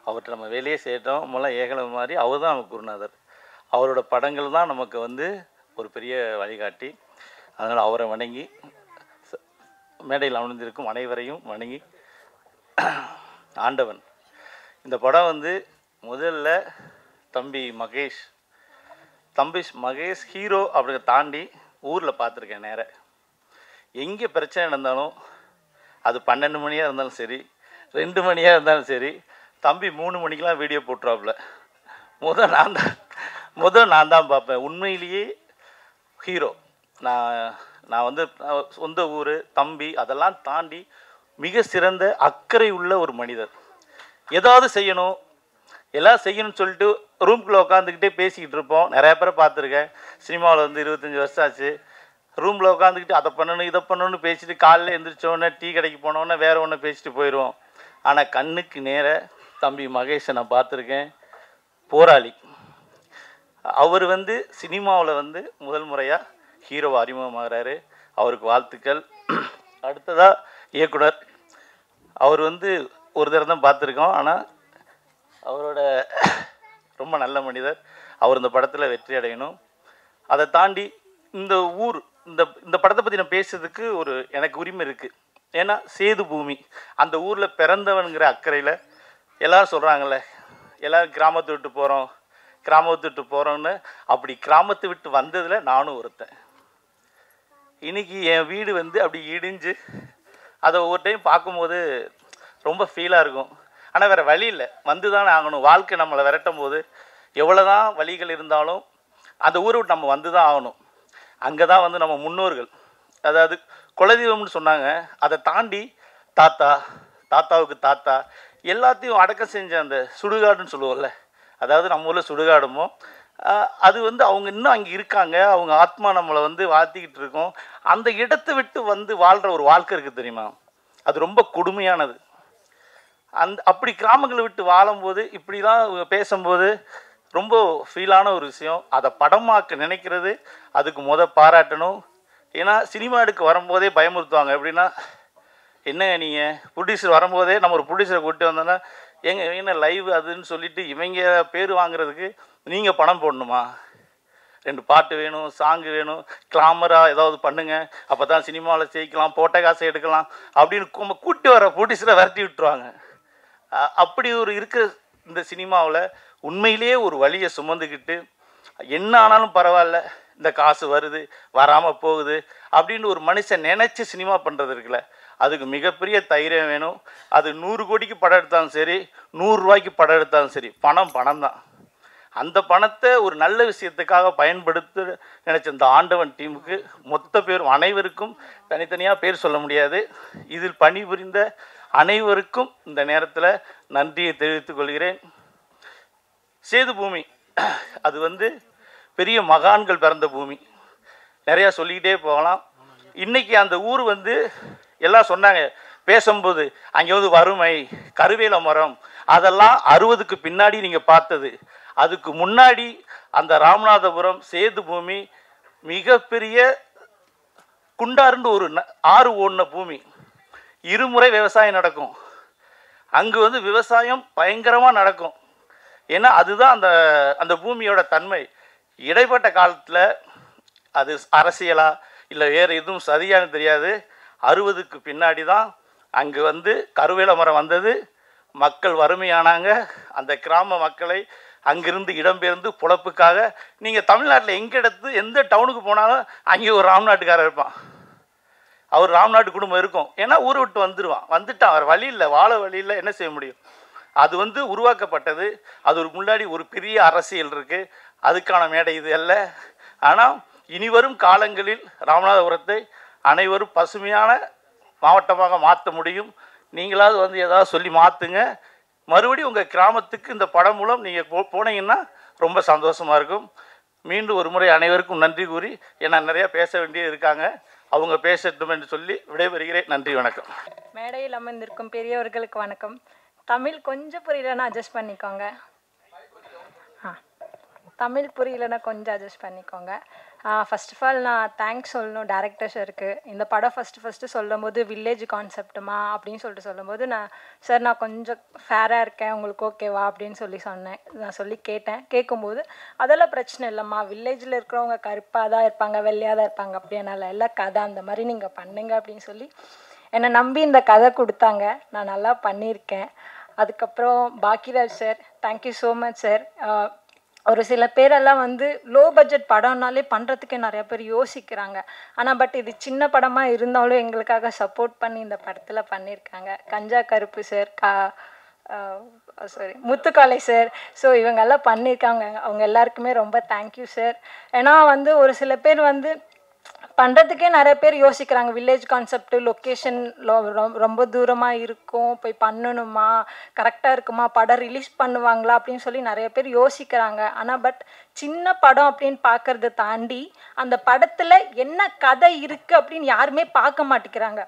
அவர்கிட்ட நம்ம வேலையே செய்யட்டோம் மூலம் ஏகலை மாதிரி அவர் தான் நமக்கு குருநாதர். அவரோட படங்கள் தான் நமக்கு வந்து ஒரு பெரிய வழிகாட்டி. அதனால் அவரை வணங்கி மேடையில் அமர்ந்திருக்கும் அனைவரையும் வணங்கி ஆண்டவன் இந்த படம் வந்து முதல்ல தம்பி மகேஷ் ஹீரோ அப்படிங்க தாண்டி ஊரில் பார்த்துருக்கேன். நேராக எங்கே பிரச்சனை நடந்தாலும் அது 12 மணியாக இருந்தாலும் சரி, 2 மணியாக இருந்தாலும் சரி, தம்பி 3 மணிக்கெலாம் வீடியோ போட்டுருவாப்புல. நான் தான் பார்ப்பேன். உண்மையிலேயே ஹீரோ. நான் வந்து சொந்த ஊர் தம்பி அதெல்லாம் தாண்டி மிக சிறந்த அக்கறை உள்ள ஒரு மனிதர். ஏதாவது செய்யணும் எல்லாம் செய்யணும்னு சொல்லிட்டு ரூம்குள்ளே உட்காந்துக்கிட்டே பேசிக்கிட்டு இருப்போம். நிறையா பேரை பார்த்துருக்கேன். சினிமாவில் வந்து 25 வருஷம் ஆச்சு. ரூமில் உட்காந்துக்கிட்டு அதை பண்ணணும் இதை பண்ணணும்னு பேசிட்டு காலையில் எழுந்திரிச்சோன்னே டீ கடைக்கு போனோன்னே வேறு ஒன்று பேசிட்டு போயிடுவோம். ஆனால் கண்ணுக்கு நேர தம்பி மகேஷை நான் பார்த்துருக்கேன். போராளி. அவர் வந்து சினிமாவில் வந்து முதல் முறையாக ஹீரோவை அறிமுகமாகறாரு. அவருக்கு வாழ்த்துக்கள். அடுத்ததாக இயக்குனர். அவர் வந்து ஒரு தடவை தான் பார்த்துருக்கோம். ஆனால் அவரோட ரொம்ப நல்ல மனிதர். அவர் இந்த படத்தில் வெற்றி அடையணும். அதை தாண்டி இந்த ஊர் இந்த படத்தை பற்றி நான் பேசுறதுக்கு எனக்கு உரிமை இருக்குது. ஏன்னா சேது பூமி, அந்த ஊரில் பிறந்தவனுங்கிற அக்கறையில் எல்லோரும் சொல்கிறாங்கல்ல, எல்லோரும் கிராமத்தை விட்டு போகிறோன்னு. அப்படி கிராமத்தை விட்டு வந்ததில் நானும் ஒருத்தன். இன்றைக்கி என் வீடு வந்து அப்படி இடிஞ்சு அதை ஒவ்வொரு டைம் பார்க்கும்போது ரொம்ப ஃபீலாக இருக்கும். ஆனால் வேறு வழி இல்லை, வந்து தானே ஆகணும். வாழ்க்கை நம்மளை விரட்டும் போது எவ்வளோ தான் வழிகள் இருந்தாலும் அந்த ஊரை விட்டு நம்ம வந்து தான் ஆகணும். அங்கே தான் வந்து நம்ம முன்னோர்கள், அதாவது குலதெய்வம்னு சொன்னாங்க, அதை தாண்டி தாத்தா, தாத்தாவுக்கு தாத்தா எல்லாத்தையும் அடக்கம் செஞ்ச அந்த சுடுகாடுன்னு சொல்லுவோம்ல, அதாவது நம்ம ஊரில் சுடுகாடுமோ அது வந்து அவங்க இன்னும் அங்கே இருக்காங்க. அவங்க ஆத்மா நம்மளை வந்து வாழ்த்திக்கிட்டு இருக்கோம். அந்த இடத்தை விட்டு வந்து வாழ்கிற ஒரு வாழ்க்கை இருக்குது தெரியுமா, அது ரொம்ப கொடுமையானது. அப்படி கிராமங்களை விட்டு வாழும்போது இப்படிலாம் பேசும்போது ரொம்ப ஃபீலான ஒரு விஷயம். அதை படமாக்க நினைக்கிறது அதுக்கு பாராட்டணும். ஏன்னா சினிமா எடுக்க வரும்போதே பயமுறுத்துவாங்க. எப்படின்னா, என்னங்க நீங்கள் ப்ரொடியூசர் வரும்போதே நம்ம ஒரு ப்ரொடியூசரை கூப்பிட்டு வந்தோன்னா, என்ன லைவ் அதுன்னு சொல்லிட்டு இவங்க பேர் வாங்குறதுக்கு நீங்கள் பணம் போடணுமா, 2 பாட்டு வேணும், சாங்கு வேணும், கிளாமராக ஏதாவது பண்ணுங்கள், அப்போ தான் சினிமாவில் ஜெயிக்கலாம், போட்ட காசை எடுக்கலாம் அப்படின்னு நம்ம கூட்டி வர ப்ரொடியூசரை விரட்டி விட்டுருவாங்க. அப்படி ஒரு இருக்கிற இந்த சினிமாவில் உண்மையிலேயே ஒரு வழியை சுமந்துக்கிட்டு என்ன ஆனாலும் பரவாயில்ல, இந்த காசு வருது வராமல் போகுது அப்படின்னு ஒரு மனுஷன் நினச்சி சினிமா பண்ணுறது இருக்குல்ல, அதுக்கு மிகப்பெரிய தைரியம் வேணும். அது 100 கோடிக்கு படம் எடுத்தாலும் சரி, 100 ரூபாய்க்கு படம் எடுத்தாலும் சரி, பணம் தான். அந்த பணத்தை ஒரு நல்ல விஷயத்துக்காக பயன்படுத்த நினச்ச இந்த ஆண்டவன் டீமுக்கு மொத்த பேரும் அனைவருக்கும் தனித்தனியாக பேர் சொல்ல முடியாது, இதில் பணிபுரிந்த அனைவருக்கும் இந்த நேரத்தில் நன்றியை தெரிவித்துக் கொள்கிறேன். சேது பூமி அது வந்து பெரிய மகான்கள் பிறந்த பூமி, நிறையா சொல்லிக்கிட்டே போகலாம். இன்றைக்கி அந்த ஊர் வந்து எல்லாம் சொன்னாங்க பேசும்போது, அங்கே வந்து வறுமை, கருவேல மரம், அதெல்லாம் 60க்கு பின்னாடி நீங்கள் பார்த்தது. அதுக்கு முன்னாடி அந்த ராமநாதபுரம் சேது பூமி மிகப்பெரிய குண்டாருன்னு ஒரு ஆறு ஓடின பூமி, இருமுறை விவசாயம் நடக்கும். அங்கு வந்து விவசாயம் பயங்கரமாக நடக்கும். ஏன்னா அதுதான் அந்த அந்த பூமியோட தன்மை. இடைப்பட்ட காலத்தில் அது அரசியலா இல்லை வேறு எதுவும் சரியானு தெரியாது, 60க்கு பின்னாடி தான் அங்கே வந்து கருவேல மரம் வந்தது, மக்கள் வறுமையானாங்க. அந்த கிராம மக்களை அங்கிருந்து இடம்பெயர்ந்து பொழப்புக்காக, நீங்கள் தமிழ்நாட்டில் எந்த டவுனுக்கு போனாலும் அங்கே ஒரு ராம்நாட்டுக்காரர் இருப்பான், அவர் ராம்நாட்டு குடும்பம் இருக்கும். ஏன்னா ஊரை விட்டு வந்துட்டான், அவர் வழி இல்லை, வாழ வழி இல்லை, என்ன செய்ய முடியும். அது வந்து உருவாக்கப்பட்டது. அது ஒரு முன்னாடி ஒரு பெரிய அரசியல் இருக்குது, அதுக்கான மேடை இது அல்ல. ஆனால் இனிவரும் காலங்களில் ராமநாதபுரத்தை அனைவரும் பசுமையான மாவட்டமாக மாற்ற முடியும். நீங்களாவது வந்து ஏதாவது சொல்லி மாற்றுங்க. மறுபடியும் உங்கள் கிராமத்துக்கு இந்த படம் மூலம் நீங்கள் போனீங்கன்னா ரொம்ப சந்தோஷமாக இருக்கும். மீண்டும் ஒரு முறை அனைவருக்கும் நன்றி கூறி, ஏன்னா நிறையா பேச வேண்டியது இருக்காங்க, அவங்க பேசட்டும் என்று சொல்லி விடைபெறுகிறேன். நன்றி, வணக்கம். மேடையில் அமர்ந்திருக்கும் பெரியவர்களுக்கு வணக்கம். தமிழ் கொஞ்சம் புரியலன்னா அட்ஜஸ்ட் பண்ணிக்கோங்க. தமிழ் புரியலன்னா கொஞ்சம் அட்ஜஸ்ட் பண்ணிக்கோங்க. ஃபர்ஸ்ட் ஆஃப் ஆல் நான் தேங்க்ஸ் சொல்லணும் டேரக்டர் சாருக்கு. இந்த படம் ஃபஸ்ட்டு சொல்லும் போது வில்லேஜ் கான்செப்ட்டுமா அப்படின்னு சொல்லும்போது நான் கொஞ்சம் ஃபேராக இருக்கேன், உங்களுக்கு ஓகேவா அப்படின்னு சொன்னேன். நான் கேட்டேன். கேட்கும்போது அதெல்லாம் பிரச்சனை இல்லைம்மா, வில்லேஜில் இருக்கிறவங்க கருப்பாக தான் இருப்பாங்க, வெள்ளையாக தான் இருப்பாங்க, அப்படியானால எல்லாம் கதை அந்த மாதிரி நீங்கள் பண்ணுங்க அப்படின்னு சொல்லி என்னை நம்பி இந்த கதை கொடுத்தாங்க. நான் நல்லா பண்ணியிருக்கேன். அதுக்கப்புறம் Bhagyaraj sir, thank you so much sir. ஒரு சில பேரெல்லாம் வந்து லோ பட்ஜெட் படம்னாலே பண்ணுறதுக்கே நிறையா பேர் யோசிக்கிறாங்க. ஆனால் பட் இது சின்ன படமாக இருந்தாலும் எங்களுக்காக சப்போர்ட் பண்ணி இந்த படத்தில் பண்ணியிருக்காங்க. கஞ்சா கருப்பு சார், முத்துக்காலை சார், ஸோ இவங்கெல்லாம் பண்ணியிருக்காங்க. அவங்க எல்லாருக்குமே ரொம்ப தேங்க்யூ சார். ஏன்னா வந்து ஒரு சில பேர் வந்து பண்ணுறதுக்கே நிறைய பேர் யோசிக்கிறாங்க. வில்லேஜ் கான்செப்ட், லொக்கேஷன் ரொம்ப தூரமாக இருக்கும், போய் பண்ணணுமா, கரெக்டாக இருக்குமா, படம் ரிலீஸ் பண்ணுவாங்களா அப்படின்னு சொல்லி நிறைய பேர் யோசிக்கிறாங்க. ஆனால் பட் சின்ன படம் அப்படின்னு பார்க்கறத தாண்டி அந்த படத்தில் என்ன கதை இருக்குது அப்படின்னு யாருமே பார்க்க மாட்டேங்கிறாங்க.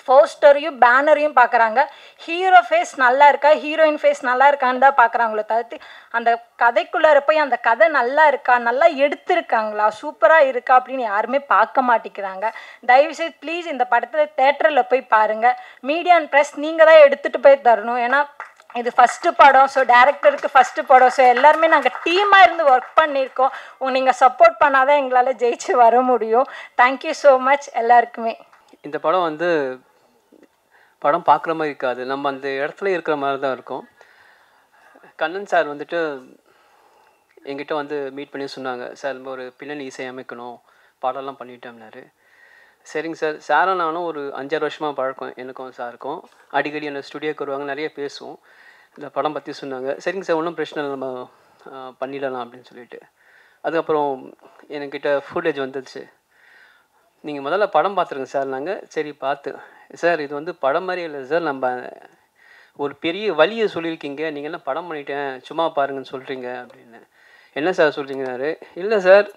போஸ்டரையும் பேனரையும் பார்க்குறாங்க, ஹீரோ ஃபேஸ் நல்லா இருக்கா, ஹீரோயின் ஃபேஸ் நல்லா இருக்கான்னு தான் பார்க்குறாங்களோ தவிர்த்து அந்த கதைக்குள்ளார போய் அந்த கதை நல்லா இருக்கா, நல்லா எடுத்திருக்காங்களா, சூப்பராக இருக்கா அப்படின்னு யாருமே பார்க்க மாட்டேங்கிறாங்க. தயவுசெய்து ப்ளீஸ் இந்த படத்தில் தேட்டரில் போய் பாருங்கள். மீடியா அண்ட் ப்ரெஸ் நீங்கள் தான் எடுத்துகிட்டு போய் தரணும். ஏன்னா இது ஃபஸ்ட்டு படம், ஸோ டேரக்டருக்கு ஃபஸ்ட்டு படம், ஸோ எல்லாருமே நாங்கள் டீமாக இருந்து ஒர்க் பண்ணியிருக்கோம். நீங்கள் சப்போர்ட் பண்ணாதான் எங்களால் ஜெயிச்சு வர முடியும். தேங்க்யூ ஸோ மச் எல்லாருக்குமே. இந்த படம் வந்து படம் பார்க்குற மாதிரி இருக்காது, நம்ம அந்த இடத்துல இருக்கிற மாதிரி தான் இருக்கும். கண்ணன் சார் வந்துட்டு எங்கிட்ட வந்து மீட் பண்ணி சொன்னாங்க, சார் நம்ம ஒரு பின்னணி இசை அமைக்கணும், பாடலாம் பண்ணிட்டோம்னாரு. சரிங்க சார். சாரும் நானும் ஒரு 5-6 வருஷமாக பழக்கம் எனக்கும் சாருக்கும். அடிக்கடி என்ன ஸ்டுடியோக்கு வருவாங்க, நிறைய பேசுவோம். இந்த படம் பற்றி சொன்னாங்க. சரிங்க சார், ஒன்றும் பிரச்சனை இல்லை, நம்ம பண்ணிடலாம் அப்படின்னு சொல்லிட்டு. அதுக்கப்புறம் என்கிட்ட ஃபுட்டேஜ் வந்துடுச்சு. நீங்கள் முதல்ல படம் பார்த்துருங்க சார். நாங்கள் சரி பார்த்து, சார் இது வந்து படம் மாதிரி இல்லை சார், நம்ம ஒரு பெரிய வழியை சொல்லியிருக்கீங்க, நீங்கள் என்ன படம் பண்ணிட்டேன் சும்மா பாருங்கன்னு சொல்கிறீங்க அப்படின்னு. என்ன சார் சொல்கிறீங்கன்னாரு. இல்லை சார்,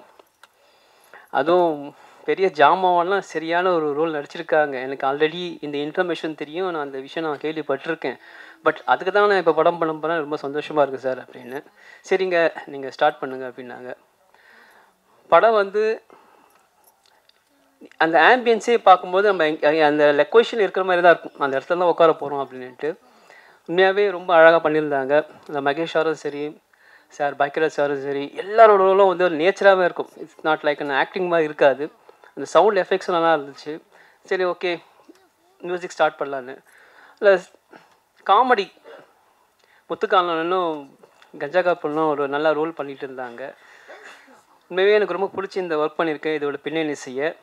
அதுவும் பெரிய ஜாமாவெல்லாம் சரியான ஒரு ரோல் நடிச்சிருக்காங்க, எனக்கு ஆல்ரெடி இந்த இன்ஃபர்மேஷன் தெரியும், நான் அந்த விஷயம் நான் கேள்விப்பட்டிருக்கேன், பட் அதுக்கு தான் நான் இப்போ படம் பண்ண போகிறேன், ரொம்ப சந்தோஷமாக இருக்குது சார் அப்படின்னு. சரிங்க, நீங்கள் ஸ்டார்ட் பண்ணுங்க அப்படின்னாங்க. படம் வந்து அந்த ஆம்பியன்ஸே பார்க்கும்போது நம்ம அந்த லொக்கேஷன் இருக்கிற மாதிரி தான் இருக்கும், அந்த இடத்துல தான் உட்கார போகிறோம் அப்படின்ட்டு. உண்மையாகவே ரொம்ப அழகாக பண்ணியிருந்தாங்க. அந்த மகேஷ் சாரும் சரி, சார் பாக்கியராஜ் சாரும் சரி, எல்லாரோட ரோலும் வந்து ஒரு நேச்சராகவே இருக்கும். இட்ஸ் நாட் லைக் அந்த ஆக்டிங் மாதிரி இருக்காது. அந்த சவுண்ட் எஃபெக்ட்ஸும் நல்லா இருந்துச்சு. சரி ஓகே, மியூசிக் ஸ்டார்ட் பண்ணலான்னு. இல்லை காமெடி, முத்துக்காலனும் கஞ்சா காப்பனும் ஒரு நல்ல ரோல் பண்ணிகிட்டு இருந்தாங்க. உண்மையாகவே எனக்கு ரொம்ப பிடிச்சி இந்த ஒர்க் பண்ணியிருக்கேன். இதோட பின்னணி செய்ய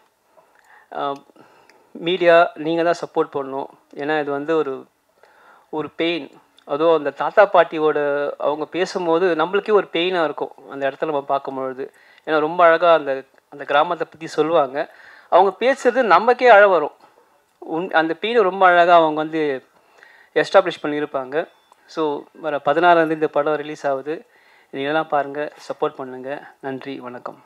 மீடியா நீங்கள் தான் சப்போர்ட் பண்ணணும். ஏன்னா இது வந்து ஒரு பெயின், அதுவும் அந்த தாத்தா பாட்டியோட அவங்க பேசும்போது நம்மளுக்கே ஒரு பெயினாக இருக்கும் அந்த இடத்துல நம்ம பார்க்கும்பொழுது. ஏன்னா ரொம்ப அழகாக அந்த கிராமத்தை பற்றி சொல்லுவாங்க. அவங்க பேசுகிறது நமக்கே அழ வரும். அந்த பெயினை ரொம்ப அழகாக அவங்க வந்து எஸ்டாப்ளிஷ் பண்ணியிருப்பாங்க. ஸோ வர 16ஆம் தேதி இந்த படம் ரிலீஸ் ஆகுது. நீங்களாம் பாருங்கள், சப்போர்ட் பண்ணுங்கள். நன்றி, வணக்கம்.